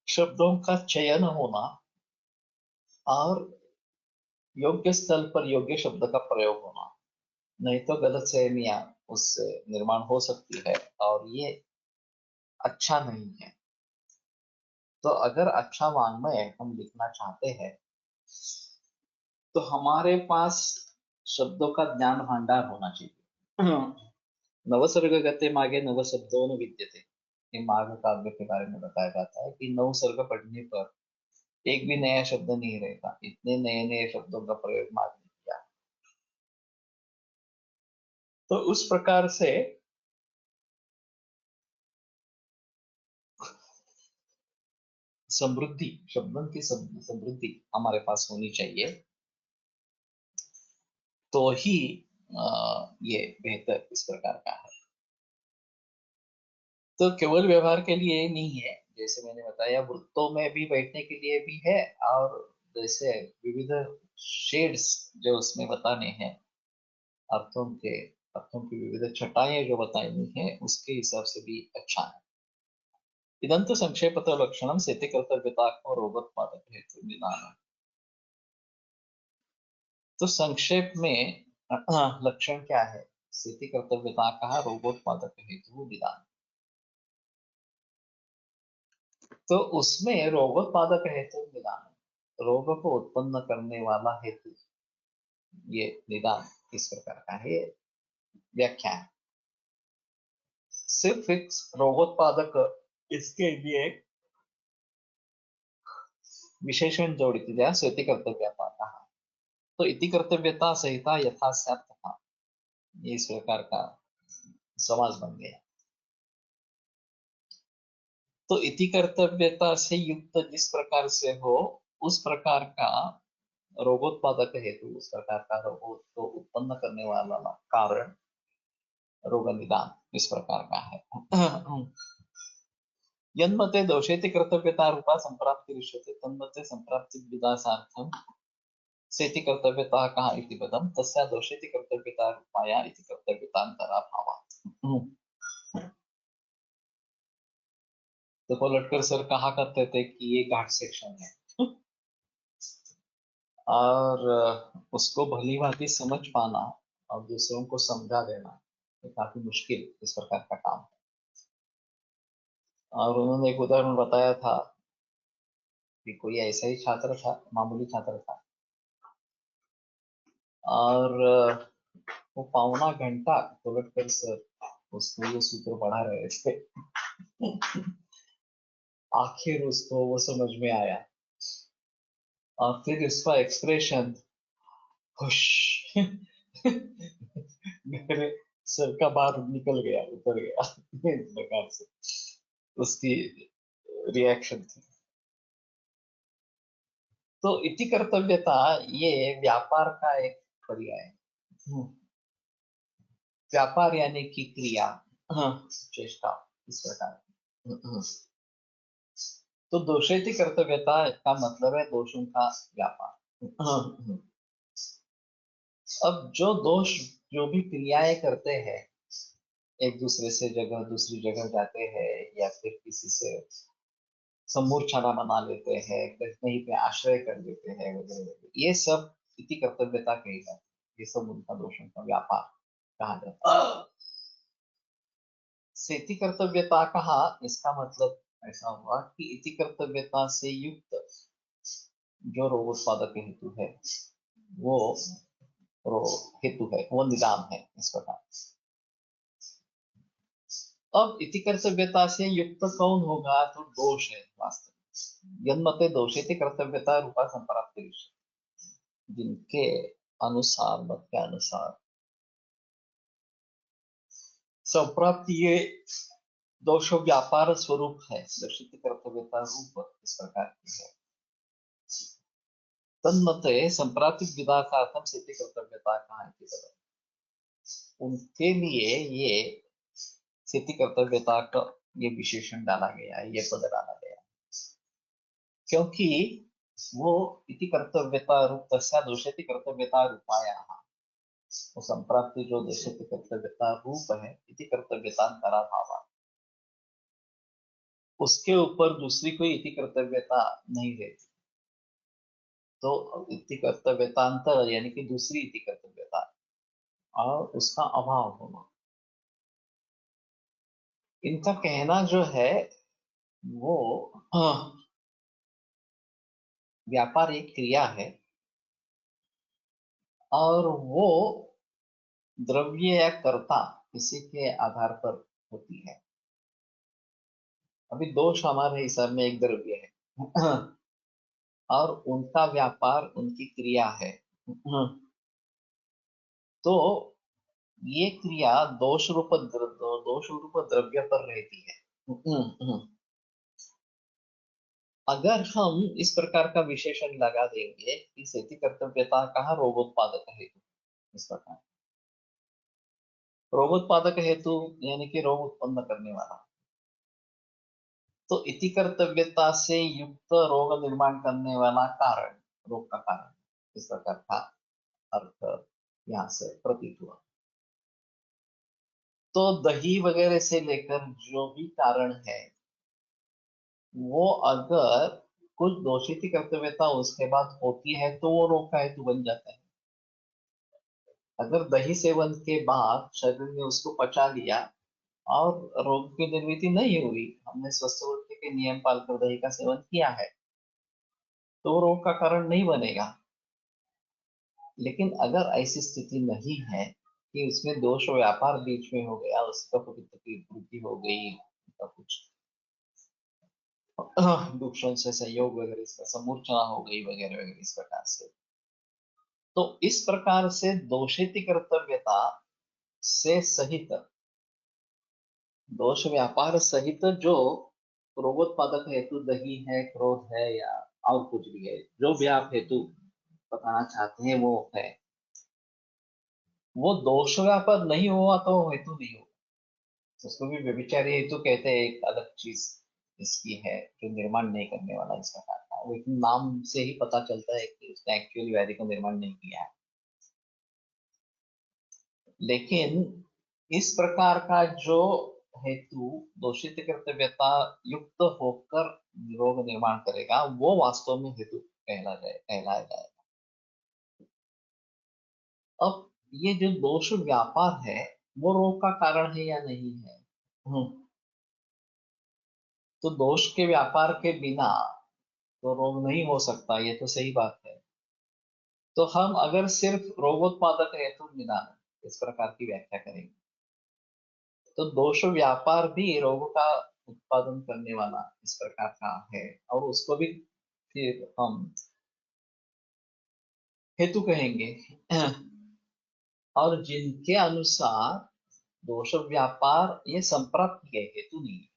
शब्दों का चयन होना और योग्य स्थल पर योग्य शब्द का प्रयोग होना, नहीं तो गलत सहमियां उससे निर्माण हो सकती है, और ये अच्छा नहीं है। तो अगर अच्छा वाङ्मय हम लिखना चाहते हैं तो हमारे पास शब्दों का ज्ञान भंडार होना चाहिए। नवसर्ग गते मागे नव शब्दों न विद्यते, ये माघ काव्य के बारे में बताया जाता है कि नव सर्ग पढ़ने पर एक भी नया शब्द नहीं रहेगा, इतने नए नए शब्दों का प्रयोग माघ ने किया। तो उस प्रकार से समृद्धि, शब्दों की समृद्धि हमारे पास होनी चाहिए, तो ही ये बेहतर इस प्रकार का है। तो केवल व्यवहार के लिए नहीं है, जैसे मैंने बताया वृत्तों में भी बैठने के लिए भी है, और जैसे विविध शेड्स जो उसमें बताने हैं, अर्थों के अर्थों की विविध छटाएं जो बतानी है, उसके हिसाब से भी अच्छा है। इदंतु संक्षेपतः लक्षणम सेति कर्तव्यता रोगोत्पादक हेतु निदान। तो संक्षेप में लक्षण क्या है, सेति कर्तव्यता का रोगोत्पादक हेतु निदान। तो उसमें रोगोत्पादक हेतु निदान, रोग को उत्पन्न करने वाला हेतु, ये निदान किस प्रकार का है, व्याख्या है। सिर्फ एक रोगोत्पादक, इसके लिए विशेषण जोड़ित स्वेति कर्तव्यता कहा। तो इति कर्तव्यता सहिता यथा स्यात् तथा, ये इस प्रकार का समाज बन गया। तो इति कर्तव्यता से युक्त जिस प्रकार से हो, उस प्रकार का रोगोत्पादक हेतु, उस प्रकार का रोग को उत्पन्न करने वाला कारण रोग निदान इस प्रकार का है। यन्मते दोषेति कर्तव्यता रूपा संप्राप्ति दृश्यते तन्मते संप्राप्ति विदासार्थम सेति कर्तव्यता कहा इति पदम तस्या दोषेति कर्तव्यता रूपाया इति कर्तव्यतांतरा भावात्। तो पलटकर सर कहा करते थे कि ये घाट सेक्शन है, और उसको भली भांति समझ पाना और दूसरों को समझा देना ये काफी मुश्किल इस प्रकार का काम है। और उन्होंने एक उदाहरण बताया था कि कोई ऐसा ही छात्र था, मामूली छात्र था, और वो पौना घंटा पलटकर सर उसको ये सूत्र पढ़ा रहे थे। आखिर उसको वो समझ में आया, और फिर इसका एक्सप्रेशन हुश मेरे सर का बाहर निकल गया, उतर गया इस प्रकार से उसकी रिएक्शन थी। तो इति कर्तव्यता ये व्यापार का एक पर्याय है। व्यापार यानी कि क्रिया, चेष्टा, इस प्रकार की। तो दोषेति कर्तव्यता का मतलब है दोषों का व्यापार। अब जो दोष, जो भी क्रियाएं करते हैं, एक दूसरे से जगह दूसरी जगह जाते हैं या फिर किसी से समूर्छना बना लेते हैं, कहीं पे आश्रय कर लेते हैं वगैरह वगैरह, ये सब इति कर्तव्यता कही जाती है। ये सब उनका दोषों का व्यापार कहा जाता है। इति कर्तव्यता कहा, इसका मतलब ऐसा हुआ कि इति कर्तव्यता से युक्त जो रोगोत्पादक हेतु है, वो हेतु है, वो निदान है, इस प्रकार। अब इति कर्तव्यता से युक्त कौन होगा? तो दोष है वास्तव में। यन्मते दोषेति कर्तव्यता रूपा संपराप्ति, जिनके अनुसार, मत के अनुसार संप्राप्ति ये दोष व्यापार स्वरूप है, दर्शित कर्तव्यता रूप इस प्रकार की है। तन्मते संप्राप्ति विदार्थार्थम सिद्धि कर्तव्यता कहा है, उनके लिए ये सिद्धि कर्तव्यता का ये विशेषण डाला गया है, ये पद डाला गया, क्योंकि वो इति कर्तव्यता रूप तस्या दोषेति कर्तव्यता रूपाया, वो संप्राप्ति जो दोषेति कर्तव्यता रूप है, इति कर्तव्यता भावा, उसके ऊपर दूसरी कोई इति कर्तव्यता नहीं रहती। तो इति कर्तव्यतांतर यानी कि दूसरी इति कर्तव्यता और उसका अभाव होना, इनका कहना जो है वो व्यापार एक क्रिया है और वो द्रव्य या कर्ता किसी के आधार पर होती है। अभी दोष हमारे हिसाब में एक द्रव्य है और उनका व्यापार उनकी क्रिया है। तो ये क्रिया दोष रूप द्रव्य पर रहती है। अगर हम इस प्रकार का विशेषण लगा देंगे कि सेति कर्तव्यता कहा रोगोत्पादक हेतु, इस प्रकार रोगोत्पादक हेतु यानी कि रोग उत्पन्न करने वाला, तो इति कर्तव्यता से युक्त रोग निर्माण करने वाला कारण, रोग का कारण, इस प्रकार का अर्थ यहाँ से प्रतीत हुआ। तो दही वगैरह से लेकर जो भी कारण है, वो अगर कुछ दोषित कर्तव्यता उसके बाद होती है तो वो रोग का हेतु बन जाता है। अगर दही सेवन के बाद शरीर ने उसको पचा लिया और रोग की निर्मिति नहीं हुई, हमने स्वस्थ के नियम पालकर दही का सेवन किया है, तो रोग का कारण नहीं बनेगा। लेकिन अगर ऐसी स्थिति नहीं है कि उसमें दोष व्यापार बीच में हो गया, उसका पवित्र की वृद्धि हो गई, कुछ दूषण से संयोग वगैरह, इसका समूर्छना हो गई वगैरह वगैरह, इस प्रकार से, तो इस प्रकार से दोषित कर्तव्यता से सहित, दोष व्यापार सहित जो रोगोत्पादक हेतु दही है, क्रोध है या और कुछ भी है, जो भी आप हेतु बताना चाहते हैं वो है, वो दोष व्यापार नहीं हुआ तो हेतु नहीं हुआ। उसको भी व्यभिचारी हेतु कहते हैं, एक अलग चीज इसकी है जो निर्माण नहीं करने वाला इस प्रकार का, लेकिन नाम से ही पता चलता है कि उसने एक्चुअली व्याधि का निर्माण नहीं किया है। लेकिन इस प्रकार का जो हेतु दोषित कर्तव्यता युक्त होकर रोग निर्माण करेगा, वो वास्तव में हेतु कहलाया जाएगा। अब ये जो दोष व्यापार है, वो रोग का कारण है या नहीं है? तो दोष के व्यापार के बिना तो रोग नहीं हो सकता, ये तो सही बात है। तो हम अगर सिर्फ रोगोत्पादक हेतु निदान इस प्रकार की व्याख्या करेंगे, तो दोष व्यापार भी रोग का उत्पादन करने वाला इस प्रकार का है, और उसको भी फिर हम हेतु कहेंगे। और जिनके अनुसार दोष व्यापार ये संप्राप्ति है, हेतु नहीं है,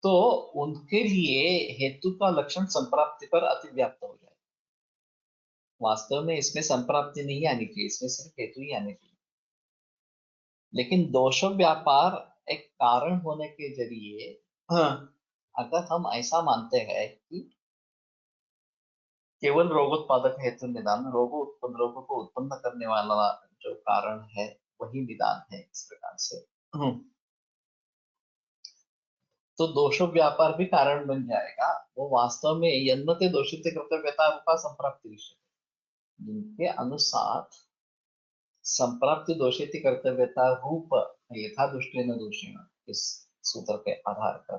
तो उनके लिए हेतु का लक्षण संप्राप्ति पर अतिव्याप्त हो जाए। वास्तव में इसमें संप्राप्ति नहीं आनी चाहिए, इसमें सिर्फ हेतु ही आनी चाहिए। लेकिन दोष व्यापार एक कारण होने के जरिए, अगर हम ऐसा मानते हैं कि केवल रोगोत्पादक हेतु निदान, रोगों को उत्पन्न करने वाला जो कारण है वही निदान है, इस प्रकार से तो दोष व्यापार भी कारण बन जाएगा। वो वास्तव में यन्नते दोषित कर्तव्यता रूपा संप्राप्ति विषय, जिनके अनुसार संप्राप्ति दोषित कर्तव्यता रूप यथा दृष्टेन दोषेण, इस सूत्र के आधार पर,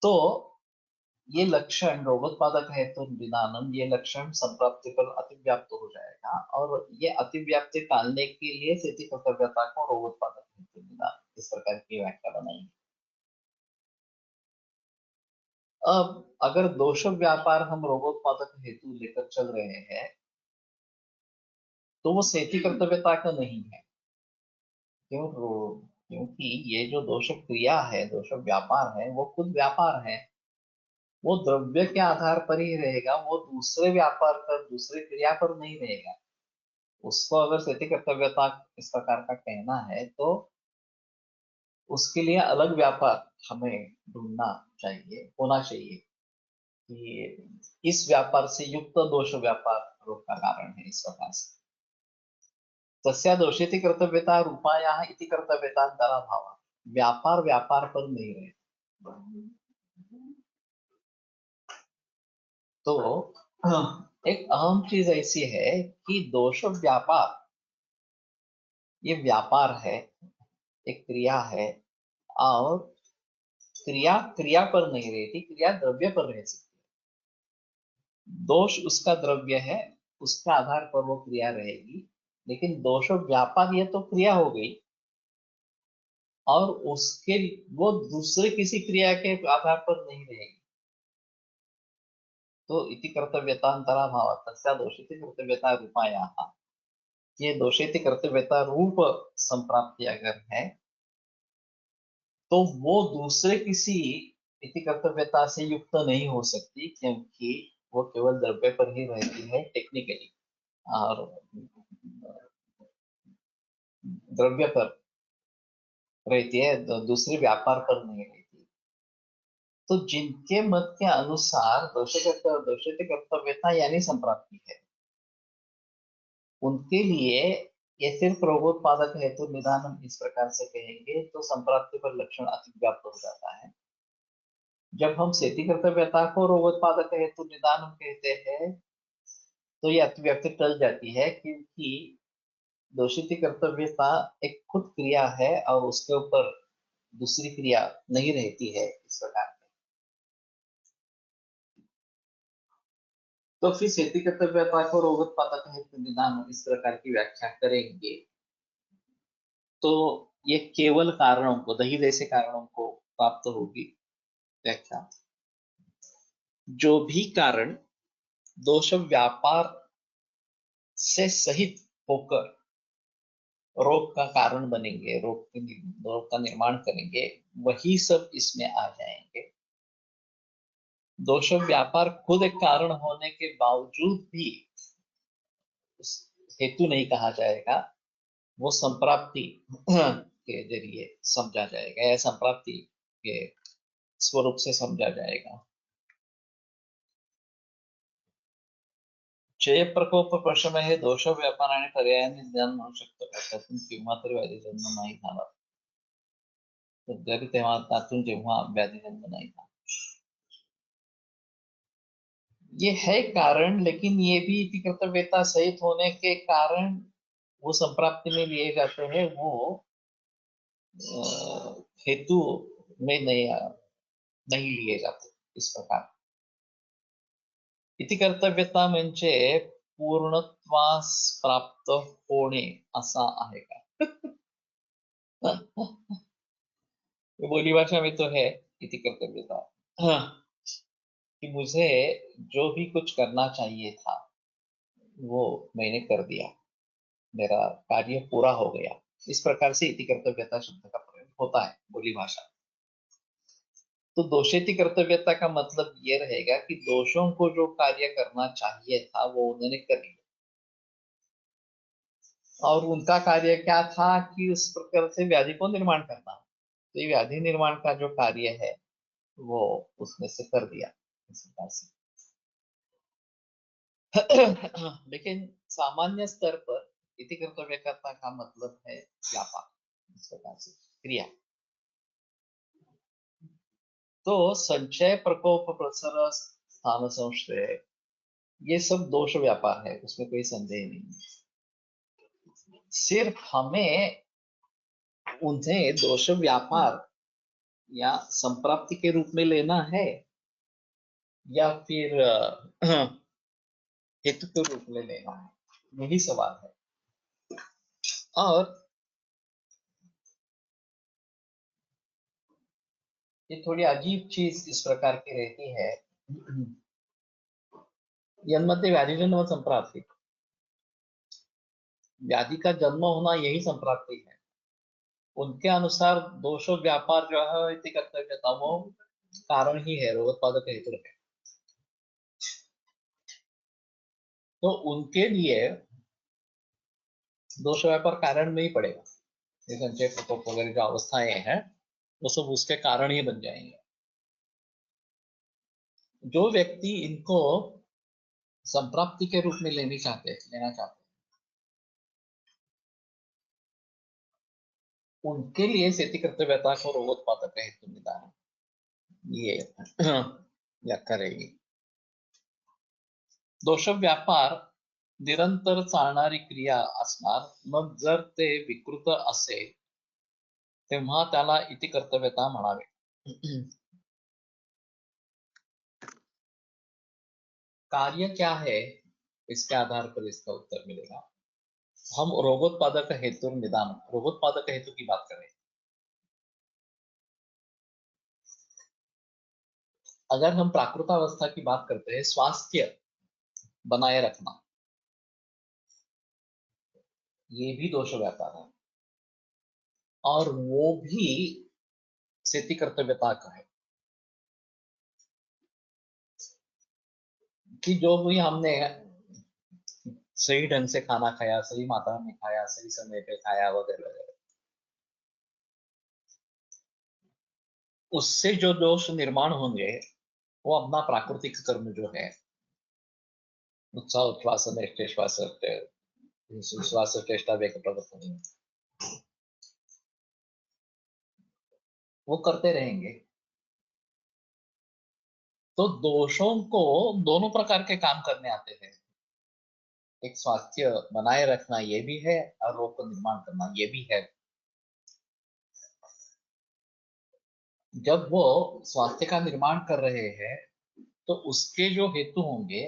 तो ये लक्षण रोगोत्पादक है तो निदानम, ये लक्षण संप्राप्ति पर अतिव्याप्त हो जाएगा और ये अतिव्याप्ति टालने के लिए स्थिति कर्तव्यता को रोगोत्पादक है तो निदान, इस प्रकार की व्याख्या बनाएंगे। अब अगर दोष व्यापार हम रोगोत्पादक हेतु लेकर चल रहे हैं तो वो सेति कर्तव्यता का नहीं है। क्योंकि ये जो दोष क्रिया है, दोष व्यापार है, वो खुद व्यापार है, वो द्रव्य के आधार पर ही रहेगा, वो दूसरे व्यापार पर, दूसरे क्रिया पर नहीं रहेगा। उसको अगर सेति कर्तव्यता इस प्रकार का कहना है तो उसके लिए अलग व्यापार हमें ढूंढना चाहिए, होना चाहिए कि इस व्यापार से युक्त दोष व्यापार रोग का कारण है, इस प्रकार से तस्या दोषेति कर्तव्यता रूपायाः इति कर्तव्यतांतरा भाव, व्यापार व्यापार पर नहीं रहे। तो एक अहम चीज ऐसी है कि दोष व्यापार ये व्यापार है, एक क्रिया है, और क्रिया क्रिया पर नहीं रहती, क्रिया द्रव्य पर रह सकती है। दोष उसका द्रव्य है, उसके आधार पर वो क्रिया रहेगी, लेकिन दोष व्यापार ये तो क्रिया हो गई और उसके वो दूसरे किसी क्रिया के आधार पर नहीं रहेगी। तो इति कर्तव्यतांतरा भाव तस्या दोषिति कर्तव्यता रूपायाः, ये दोषिति कर्तव्यता रूप संप्राप्ति अगर है तो वो दूसरे किसी इति कर्तव्यता से युक्त नहीं हो सकती, क्योंकि वो केवल द्रव्य पर ही रहती है टेक्निकली, और द्रव्य पर रहती है, दूसरे व्यापार पर नहीं रहती। तो जिनके मत के अनुसार दोषित कर्तव्यता यानी संप्राप्ति है, उनके लिए ये सिर्फ रोगोत्पादक है तो निदान हम इस प्रकार से कहेंगे तो संप्राप्ति पर लक्षण अतिव्याप्त हो जाता है। जब हम सेति कर्तव्यता को रोगोत्पादक है तो निदान हम कहते हैं तो ये अतिव्याप्ति टल जाती है, क्योंकि दोषित कर्तव्यता एक खुद क्रिया है और उसके ऊपर दूसरी क्रिया नहीं रहती है, इस प्रकार। तो फिर सेति कर्तव्यता को रोगोत्पादक है तो निदान इस प्रकार की व्याख्या करेंगे तो ये केवल कारणों को, दही जैसे कारणों को प्राप्त होगी व्याख्या। जो भी कारण दोष व्यापार से सहित होकर रोग का कारण बनेंगे, रोग का निर्माण करेंगे, वही सब इसमें आ जाएंगे। दोष व्यापार खुद एक कारण होने के बावजूद भी हेतु नहीं कहा जाएगा, वो संप्राप्ति के जरिए समझा जाएगा या संप्राप्ति के स्वरूप से समझा जाएगा। चय प्रकोप प्रश्न हे दोष व्यापाराने पर्यायाने ज्ञान म्हणू शकतो का, त्यातून केव्हा तरी व्याधी जन्म नाही झाला, तरी तेव्हा त्यातून जेव्हा व्याधी जन्म नाही झाला, ये है कारण, लेकिन ये भी इति कर्तव्यता सहित होने के कारण वो संप्राप्ति में लिए जाते हैं, वो हेतु में नहीं लिए जाते इस प्रकार। इति कर्तव्यता म्हणजे पूर्णत्वास प्राप्त होणे असा आहे का? बोली भाषा में तो है इति कर्तव्यता। हाँ, कि मुझे जो भी कुछ करना चाहिए था वो मैंने कर दिया, मेरा कार्य पूरा हो गया। इस प्रकार से इति कर्तव्यता शब्द का प्रयोग होता है बोली भाषा। तो दोषेति कर्तव्यता का मतलब ये रहेगा कि दोषों को जो कार्य करना चाहिए था वो उन्होंने कर लिया, और उनका कार्य क्या था कि उस प्रकार से व्याधि को निर्माण करना। तो ये व्याधि निर्माण का जो कार्य है वो उसमें से कर दिया इस प्रकार से। लेकिन सामान्य स्तर पर इति कर्तव्यकर्ता का मतलब है व्यापार, इस प्रकार से क्रिया। तो संचय प्रकोप प्रसर स्थान संश्रय ये सब दोष व्यापार है, उसमें कोई संदेह नहीं है। सिर्फ हमें उन्हें दोष व्यापार या संप्राप्ति के रूप में लेना है या फिर हेतु के रूप में लेना है, यही सवाल है। और ये थोड़ी अजीब चीज इस प्रकार की रहती है, जन्मते व्याधि जन्म संप्राप्ति, व्याधि का जन्म होना यही संप्राप्ति है। उनके अनुसार दोष व्यापार जो है इति कर्तव्यता वो कारण ही है, रोगोत्पादक हेतु है। तो उनके लिए दोष व्यापार कारण में ही पड़ेगा। ये संचय प्रकोप वगैरह जो अवस्थाएं हैं वो सब उसके कारण ही बन जाएंगे। जो व्यक्ति इनको संप्राप्ति के रूप में लेना चाहते हैं उनके लिए सेति कर्तव्यता को रोगोत्पादक हेतु निदान ये व्याख्या रहेगी। दोष व्यापार निरंतर चालणारी क्रिया असणार, मग जर ते विकृत असेल तेव्हा त्याला इति कर्तव्यता म्हणावे। कार्य क्या है इसके आधार पर इसका उत्तर मिलेगा। हम रोगोत्पादक हेतु निदान, रोगोत्पादक हेतु की बात करें, अगर हम प्राकृतावस्था की बात करते हैं, स्वास्थ्य बनाए रखना ये भी दोष व्यापार है, और वो भी सेति कर्तव्यता का है कि जो भी हमने सही ढंग से खाना खाया, सही मात्रा में खाया, सही समय पे खाया वगैरह वगैरह, उससे जो दोष निर्माण होंगे वो अपना प्राकृतिक कर्म जो है उत्साह उच्छ्वास श्वास श्वास चेष्टा वेग प्रवर्तन वो करते रहेंगे। तो दोषों को दोनों प्रकार के काम करने आते हैं, एक स्वास्थ्य बनाए रखना ये भी है और रोग को निर्माण करना ये भी है। जब वो स्वास्थ्य का निर्माण कर रहे हैं तो उसके जो हेतु होंगे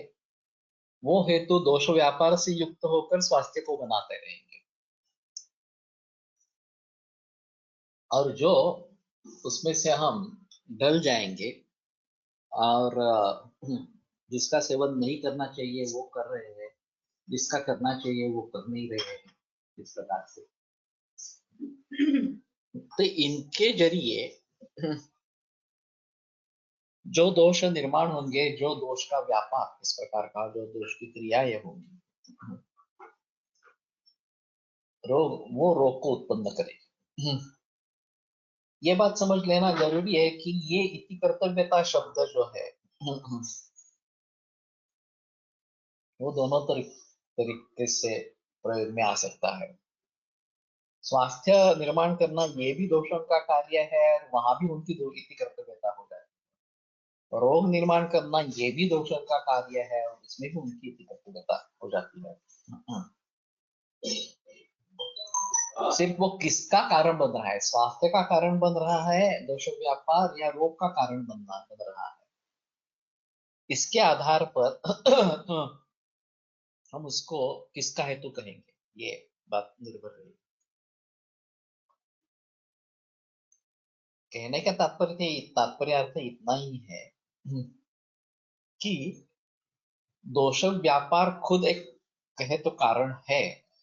वो हेतु दोष व्यापार से युक्त होकर स्वास्थ्य को बनाते रहेंगे, और जो उसमें से हम डल जाएंगे और जिसका सेवन नहीं करना चाहिए वो कर रहे हैं, जिसका करना चाहिए वो कर नहीं रहे हैं, इस प्रकार से। तो इनके जरिए जो दोष निर्माण होंगे, जो दोष का व्यापार, इस प्रकार का जो दोष की क्रियाएं होंगी, वो रोग को उत्पन्न करेगी। ये बात समझ लेना जरूरी है कि ये इति कर्तव्यता शब्द जो है वो दोनों तरीके से प्रयोग में आ सकता है। स्वास्थ्य निर्माण करना ये भी दोषों का कार्य है, वहां भी उनकी इति कर्तव्यता हो जाए। रोग निर्माण करना ये भी दोषों का कार्य है और इसमें भी उनकी इति कर्तव्यता हो जाती है। सिर्फ वो किसका कारण बन रहा है, स्वास्थ्य का कारण बन रहा है दोष व्यापार या रोग का कारण बन रहा है, इसके आधार पर हम उसको किसका हेतु कहेंगे ये बात निर्भर है। कहने का तात्पर्य अर्थ इतना ही है कि दोष व्यापार खुद एक कहे तो कारण है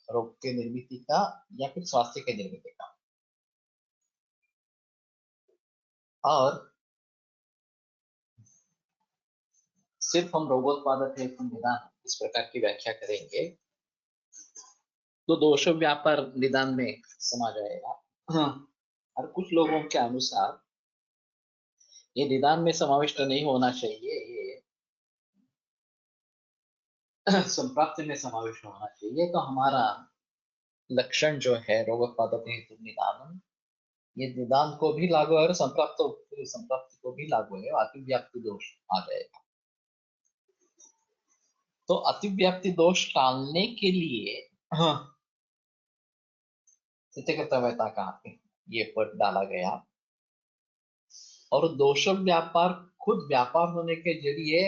रोग के निर्मित का या फिर स्वास्थ्य के निर्मित का। और सिर्फ हम रोगोत्पादक है निदान इस प्रकार की व्याख्या करेंगे तो दोष व्यापार निदान में समा जाएगा। हाँ। और कुछ लोगों के अनुसार ये निदान में समाविष्ट नहीं होना चाहिए, ये संप्राप्ति में समाविष्ट होना चाहिए। तो हमारा लक्षण जो है रोगोत्पादक हेतु निदान, ये निदान को भी लागू है और संप्राप्ति को भी लागू है। अतिव्याप्ति दोष आ जाएगा। तो अतिव्याप्ति दोष टालने के लिए हाँ कर्तव्यता का ये पद डाला गया। और दोष व्यापार खुद व्यापार होने के जरिए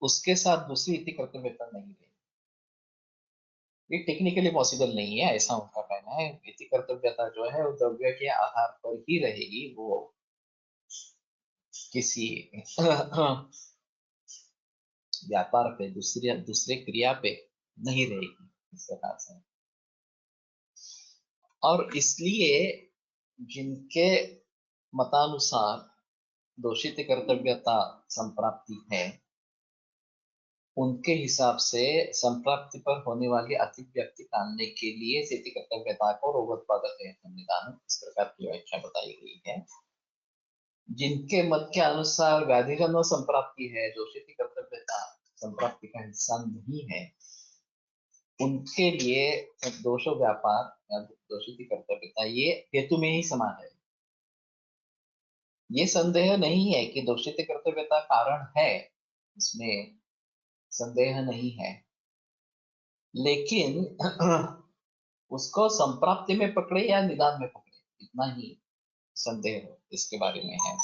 उसके साथ दूसरी इति कर्तव्यता नहीं है। ये टेक्निकली पॉसिबल नहीं है, ऐसा उनका कहना है। इति कर्तव्यता जो है वो द्रव्य के आधार पर ही रहेगी, वो किसी व्यापार पे दूसरे क्रिया पे नहीं रहेगी इस प्रकार से। और इसलिए जिनके मतानुसार दोषित कर्तव्यता संप्राप्ति है, उनके हिसाब से संप्राप्ति पर होने वाली अतिव्याप्ति टालने के लिए स्थिति कर्तव्यता को रोगोत्पादक निदान इस प्रकार की व्याख्या बताई गई है। जिनके मत के अनुसार व्याधिजन्य संप्राप्ति है, दोषित कर्तव्यता संप्राप्ति का हिस्सा नहीं है, उनके लिए दोष व्यापार या दोषित कर्तव्यता ये हेतु में ही समान है। ये संदेह नहीं है कि दोषित कर्तव्यता कारण है, इसमें संदेह नहीं है, लेकिन उसको संप्राप्ति में पकड़े या निदान में पकड़े, इतना ही संदेह इसके बारे में है।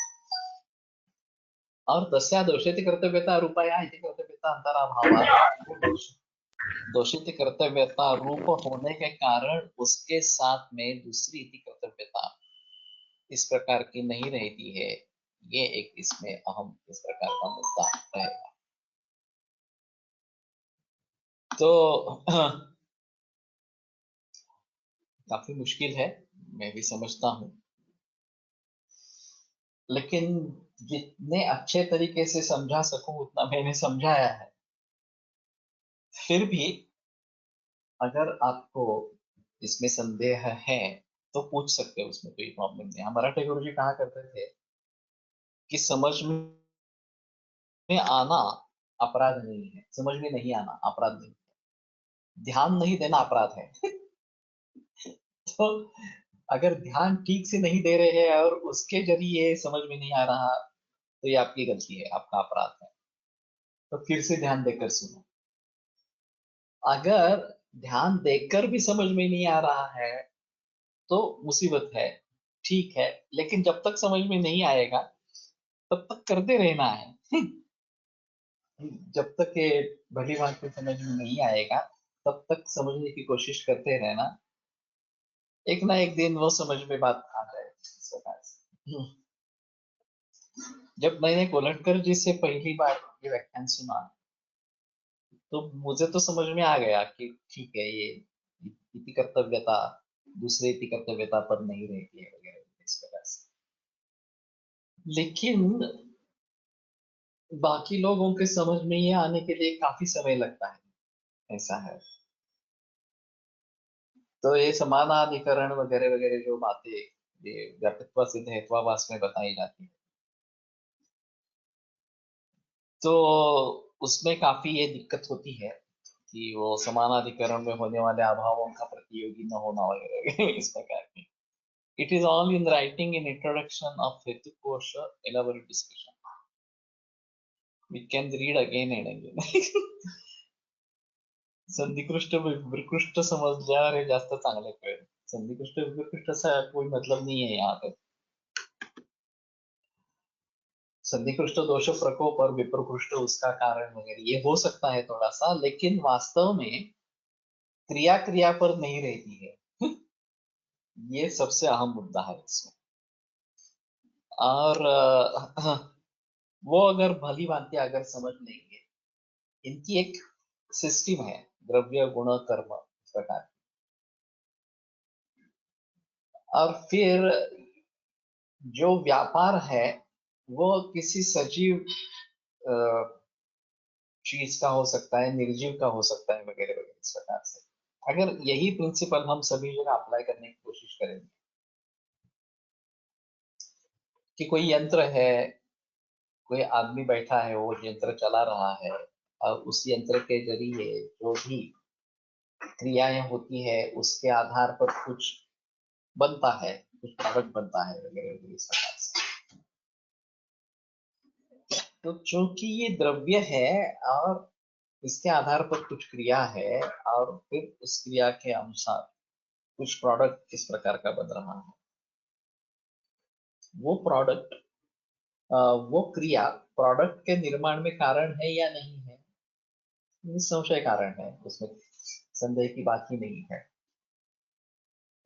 और तस्या दोषित कर्तव्यता रूपाया इति कर्तव्यता अंतराभाव, दोषित कर्तव्यता रूप होने के कारण उसके साथ में दूसरी इति कर्तव्यता इस प्रकार की नहीं रहती है। ये एक इसमें अहम इस प्रकार का मुद्दा रहेगा। तो काफी मुश्किल है, मैं भी समझता हूं, लेकिन जितने अच्छे तरीके से समझा सकूं उतना मैंने समझाया है। फिर भी अगर आपको इसमें संदेह है तो पूछ सकते हो, उसमें कोई प्रॉब्लम नहीं। हमारा टेगोर जी कहा करते थे कि समझ में आना अपराध नहीं है, समझ में नहीं आना अपराध नहीं है, ध्यान नहीं देना अपराध है। तो अगर ध्यान ठीक से नहीं दे रहे हैं और उसके जरिए समझ में नहीं आ रहा, तो ये आपकी गलती है, आपका अपराध है। तो फिर से ध्यान देकर सुनो। अगर ध्यान देकर भी समझ में नहीं आ रहा है तो मुसीबत है, ठीक है, लेकिन जब तक समझ में नहीं आएगा तब तक करते रहना है। जब तक ये भली बात समझ में नहीं आएगा तब तक समझने की कोशिश करते रहना, एक ना एक दिन वो समझ में बात आ जाएगी इस प्रकार से। जब मैंने कोलटकर जी से पहली बार ये व्याख्यान सुना तो मुझे तो समझ में आ गया कि ठीक है, ये इति कर्तव्यता दूसरे इति कर्तव्यता पर नहीं रहती है वगैरह इस प्रकार से। लेकिन बाकी लोगों के समझ में ये आने के लिए काफी समय लगता है, ऐसा है। तो ये समानाधिकरण वगैरह वगैरह जो बातें ये व्यापकत्व सिद्ध हेत्वाभास में बताई जाती है, तो उसमें काफी ये दिक्कत होती है कि वो समानाधिकरण में होने वाले अभावों का प्रतियोगी न होना वगैरह इस प्रकार की। It is all in writing in introduction of Hetu Kosha elaborate discussion. We can read again and again. संधिकृष्ट विकृष्ट समजल्यावर जास्त चांगलं कळेल। संधिकृष्ट विकृष्टचा कोई मतलब नहीं है यहाँ पे। संधिकृष्ट दोष प्रकोप और विप्रकृष्ट उसका कारण वगैरह ये हो सकता है थोड़ा सा, लेकिन वास्तव में क्रिया क्रिया पर नहीं रहती है। ये सबसे अहम मुद्दा है इसमें। और वो अगर भली भांति अगर समझ लेंगे, इनकी एक सिस्टम है, द्रव्य गुण कर्म इस प्रकार। और फिर जो व्यापार है वो किसी सजीव चीज का हो सकता है, निर्जीव का हो सकता है, वगैरह वगैरह इस प्रकार से। अगर यही प्रिंसिपल हम सभी जगह अप्लाई करने की कोशिश करेंगे कि कोई यंत्र है, कोई आदमी बैठा है, वो यंत्र चला रहा है, और उस यंत्र के जरिए जो भी क्रियाएं होती है उसके आधार पर कुछ बनता है, कुछ प्रोडक्ट बनता है, वगैरह वगैरह इस प्रकार से। तो चूंकि ये द्रव्य है और इसके आधार पर कुछ क्रिया है, और फिर उस क्रिया के अनुसार कुछ प्रोडक्ट इस प्रकार का बन रहा है, वो प्रोडक्ट, वो क्रिया प्रोडक्ट के निर्माण में कारण है या नहीं है, निसंशय कारण है, उसमें संदेह की बात ही नहीं है।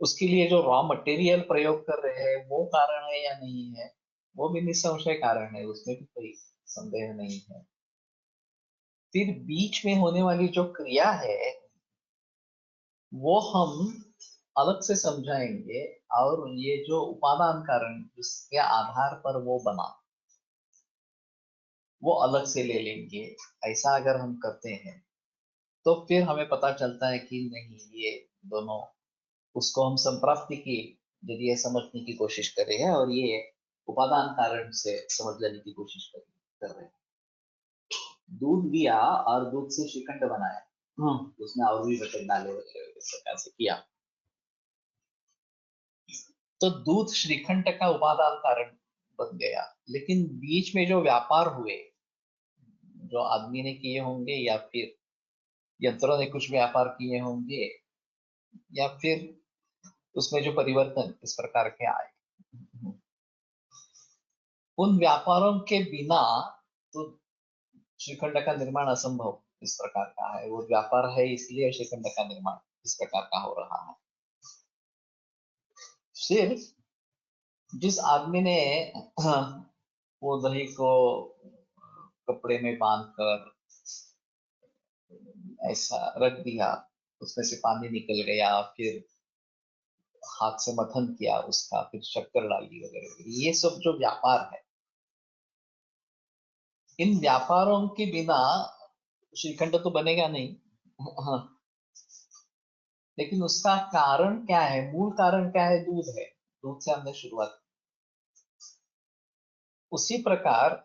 उसके लिए जो रॉ मटेरियल प्रयोग कर रहे हैं वो कारण है या नहीं है, वो भी निसंशय कारण है, उसमें भी कोई संदेह नहीं है। फिर बीच में होने वाली जो क्रिया है वो हम अलग से समझाएंगे, और ये जो उपादान कारण जिसके आधार पर वो बना वो अलग से ले लेंगे। ऐसा अगर हम करते हैं तो फिर हमें पता चलता है कि नहीं, ये दोनों, उसको हम संप्राप्ति की जरिए समझने की कोशिश कर रहे हैं, और ये उपादान कारण से समझ लेने की कोशिश कर रहे हैं। दूध लिया और दूध से श्रीखंड बनाया, उसमें और भी बचत डाले वगैरह इस प्रकार से किया, तो दूध श्रीखंड का उपादान कारण बन गया। लेकिन बीच में जो व्यापार हुए, जो आदमी ने किए होंगे या फिर यंत्रों ने कुछ व्यापार किए होंगे, या फिर उसमें जो परिवर्तन इस प्रकार के आए, उन व्यापारों के बिना तो श्रीखंड का निर्माण असंभव इस प्रकार का है। वो व्यापार है इसलिए श्रीखंड का निर्माण इस प्रकार का हो रहा है। सिर्फ जिस आदमी ने वो दही को कपड़े में बांध कर ऐसा रख दिया, उसमें से पानी निकल गया, फिर हाथ से मथन किया उसका, फिर शक्कर डाली वगैरह वगैरह, ये सब जो व्यापार है, इन व्यापारों के बिना श्रीखंड तो बनेगा नहीं। हाँ, लेकिन उसका कारण क्या है, मूल कारण क्या है, दूध है। दूध से हमने शुरुआत की। उसी प्रकार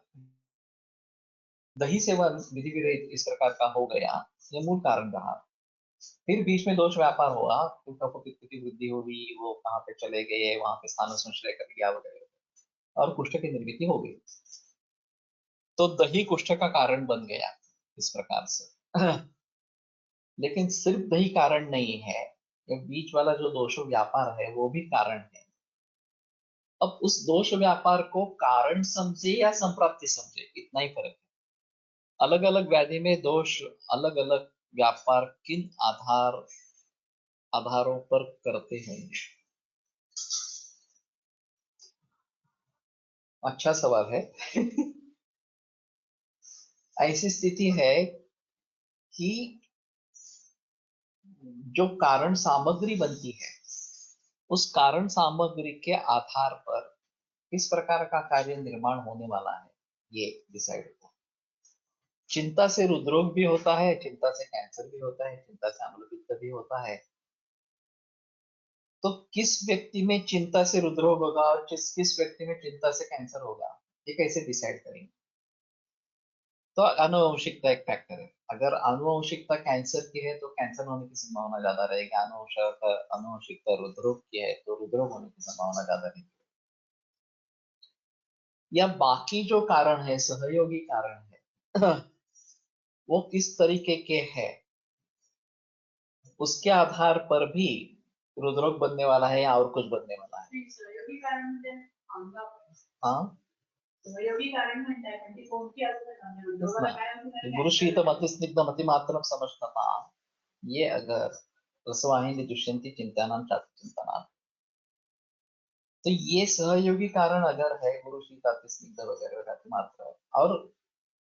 दही सेवन विधि विधेयक इस प्रकार का हो गया, ये मूल कारण रहा। फिर बीच में दोष व्यापार हुआ, फिर कफों की वृद्धि हुई, वो कहाँ पे चले गए, वहां पे स्थान संश्रय कर लिया वगैरह, और कुष्ठ की निर्मिति हो गई। तो दही कुष्ठ का कारण बन गया इस प्रकार से। लेकिन सिर्फ दही कारण नहीं है, ये बीच वाला जो दोष व्यापार है वो भी कारण है। अब उस दोष व्यापार को कारण समझे या संप्राप्ति समझे, इतना ही फर्क है। अलग अलग व्याधि में दोष अलग अलग व्यापार किन आधारों पर करते होंगे। अच्छा सवाल है। ऐसी स्थिति है कि जो कारण सामग्री बनती है, उस कारण सामग्री के आधार पर किस प्रकार का कार्य निर्माण होने वाला है, ये डिसाइड होता है। चिंता से हृदरोग भी होता है, चिंता से कैंसर भी होता है, चिंता से अम्लपित्त भी होता है। तो किस व्यक्ति में चिंता से हृदरोग होगा और किस किस व्यक्ति में चिंता से कैंसर होगा, ये कैसे डिसाइड करेंगे। तो आनुवंशिकता एक फैक्टर है। अगर आनुवंशिकता कैंसर की है तो कैंसर होने की संभावना ज्यादा रहेगी, आनुवंशिकता हृदरोग की है तो हृदरोग होने की संभावना ज्यादा रहेगी। या बाकी जो कारण है, सहयोगी कारण है, वो किस तरीके के हैं, उसके आधार पर भी हृदरोग बनने वाला है या और कुछ बनने वाला है। सहयोगी कारण म्हणजे हाँ, सहयोगी कारण म्हणताय म्हणजे कोणती असतात हृदरोगाला काय असतात, गुरुशीत मतिस्निग्ध मतिमात्रम समजता, ये अगर रसवाहिनी दुष्यंती चिंतानाम चातु चिंतना, तो ये सहयोगी कारण अगर है, गुरु शीताति स्निग्ध वगैरह मात्र, और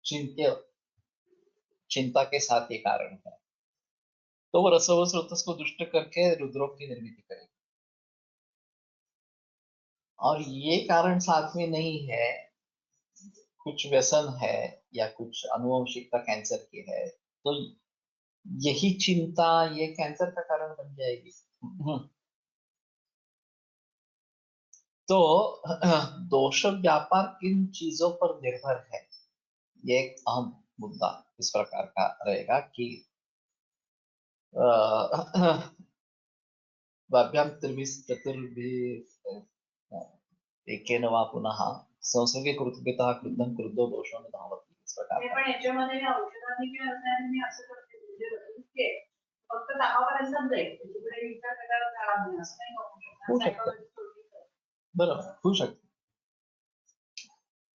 चिंत्य चिंता के साथ ये कारण है, तो वो रसव स्रोत को दुष्ट करके रुद्रोक की निर्मिति करेगी। और ये कारण साथ में नहीं है, कुछ व्यसन है या कुछ अनुवंशिकता कैंसर की है, तो यही चिंता ये कैंसर का कारण बन जाएगी। तो दोष व्यापार किन चीजों पर निर्भर है, ये एक अहम मुद्दा इस प्रकार का रहेगा कि वाभ्याम एकेन वा पुनः संसर्गे कृतपितः क्रुद्धं क्रुद्धो दोषो न धावति, इस प्रकार का। पण याच्यामध्ये या औषधांनी किंवा रसायनांनी मी असं करते म्हणजे इतके फक्त 10 पर्यंतच जाईल, तिकडे विचार करायला जाणार नाही असं नाही होऊ शकत. बरोबर होऊ शकते.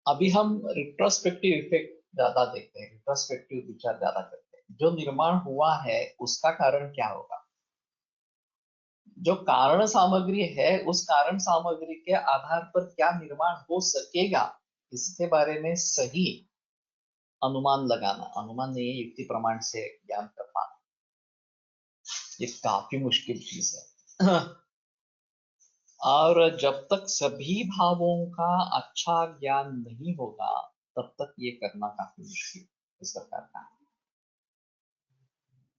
अभी हम रिट्रोस्पेक्टिव इफेक्ट ज्यादा देखते हैं, रिट्रोस्पेक्टिव विचार ज्यादा करते हैं. जो निर्माण हुआ है उसका कारण क्या होगा, जो कारण सामग्री है उस कारण सामग्री के आधार पर क्या निर्माण हो सकेगा, इसके बारे में सही अनुमान लगाना, अनुमान नहीं है, युक्ति प्रमाण से ज्ञान कर पाना, ये काफी मुश्किल चीज है. और जब तक सभी भावों का अच्छा ज्ञान नहीं होगा तब तक ये करना काफी मुश्किल इस प्रकार का.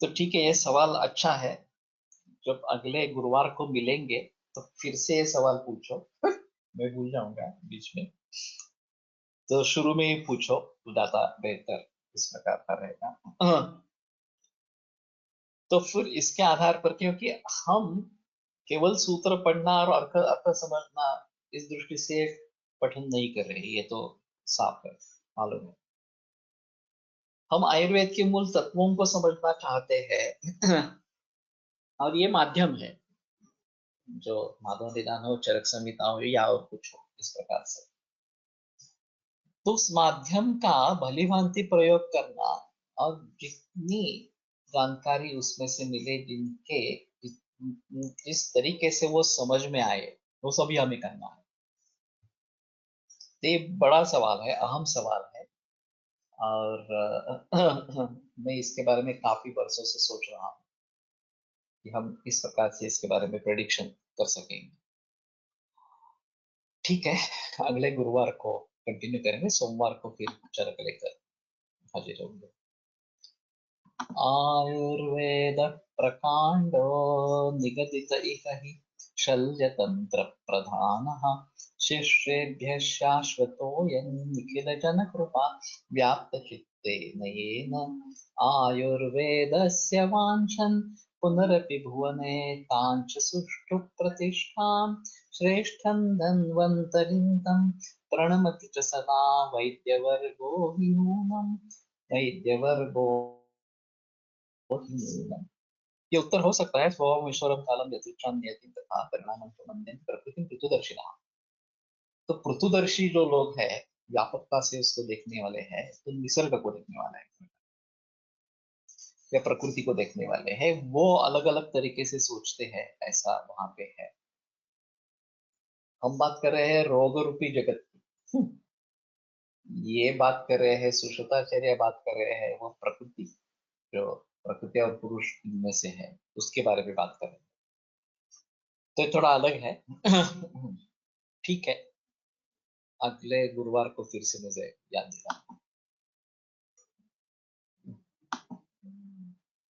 तो ठीक है, ये सवाल अच्छा है. जब अगले गुरुवार को मिलेंगे तो फिर से ये सवाल पूछो. मैं भूल जाऊंगा बीच में, तो शुरू में ही पूछो तो ज्यादा बेहतर इस प्रकार का रहेगा. तो फिर इसके आधार पर, क्योंकि हम केवल सूत्र पढ़ना और अर्थ अर्थ समझना इस दृष्टि से पठन नहीं कर रहे, ये तो साफ है, मालूम है. हम आयुर्वेद के मूल तत्वों को समझना चाहते हैं. और ये माध्यम है, जो माधव निदान हो, चरक संहिता हो या और कुछ हो इस प्रकार से, तो उस माध्यम का भलीभांति प्रयोग करना और जितनी जानकारी उसमें से मिले, जिनके जिस तरीके से वो समझ में आए, वो सभी हमें करना है. ये बड़ा सवाल है, अहम सवाल है. और मैं इसके बारे में काफी वर्षों से सोच रहा हूँ कि हम इस प्रकार से इसके बारे में प्रेडिक्शन कर सकेंगे. ठीक है, अगले गुरुवार को कंटिन्यू करेंगे, सोमवार को फिर चरक लेकर हाजिर होंगे. आयुर्वेद प्रकांडो निगदित इह हि शल्यतंत्र प्रधानः शिष्येभ्यः शाश्वतोऽयं निखिल जन कृपा व्याप्त चित्तेन येन आयुर्वेदस्य वाञ्छन् पुनरपि भुवने ताञ्च सुष्ठु प्रतिष्ठां श्रेष्ठं धन्वन्तरिं तं प्रणमति च सदा वैद्यवर्गो हि नूनम् वैद्यवर्गो हि नूनम्. ये उत्तर हो सकता है. स्वभाव ईश्वरम कालम यथेच्छाम नियतिम तथा परिणामं च मन्यन्ते प्रकृतिं पृथुदर्शिनः. तो पृथुदर्शी जो लोग हैं, व्यापकता से उसको देखने वाले हैं, तो निसर्ग को देखने वाले हैं या प्रकृति को देखने वाले हैं, वो अलग अलग तरीके से सोचते हैं, ऐसा वहां पे है. हम बात कर रहे हैं रोग रूपी जगत की. ये बात कर रहे हैं, सुश्रुताचार्य बात कर रहे हैं वो प्रकृति, जो प्रकृति और पुरुष इनमें से है, उसके बारे में बात कर रहे हैं. तो ये थोड़ा अलग है. ठीक है, अगले गुरुवार को फिर से मुझे याद दिला.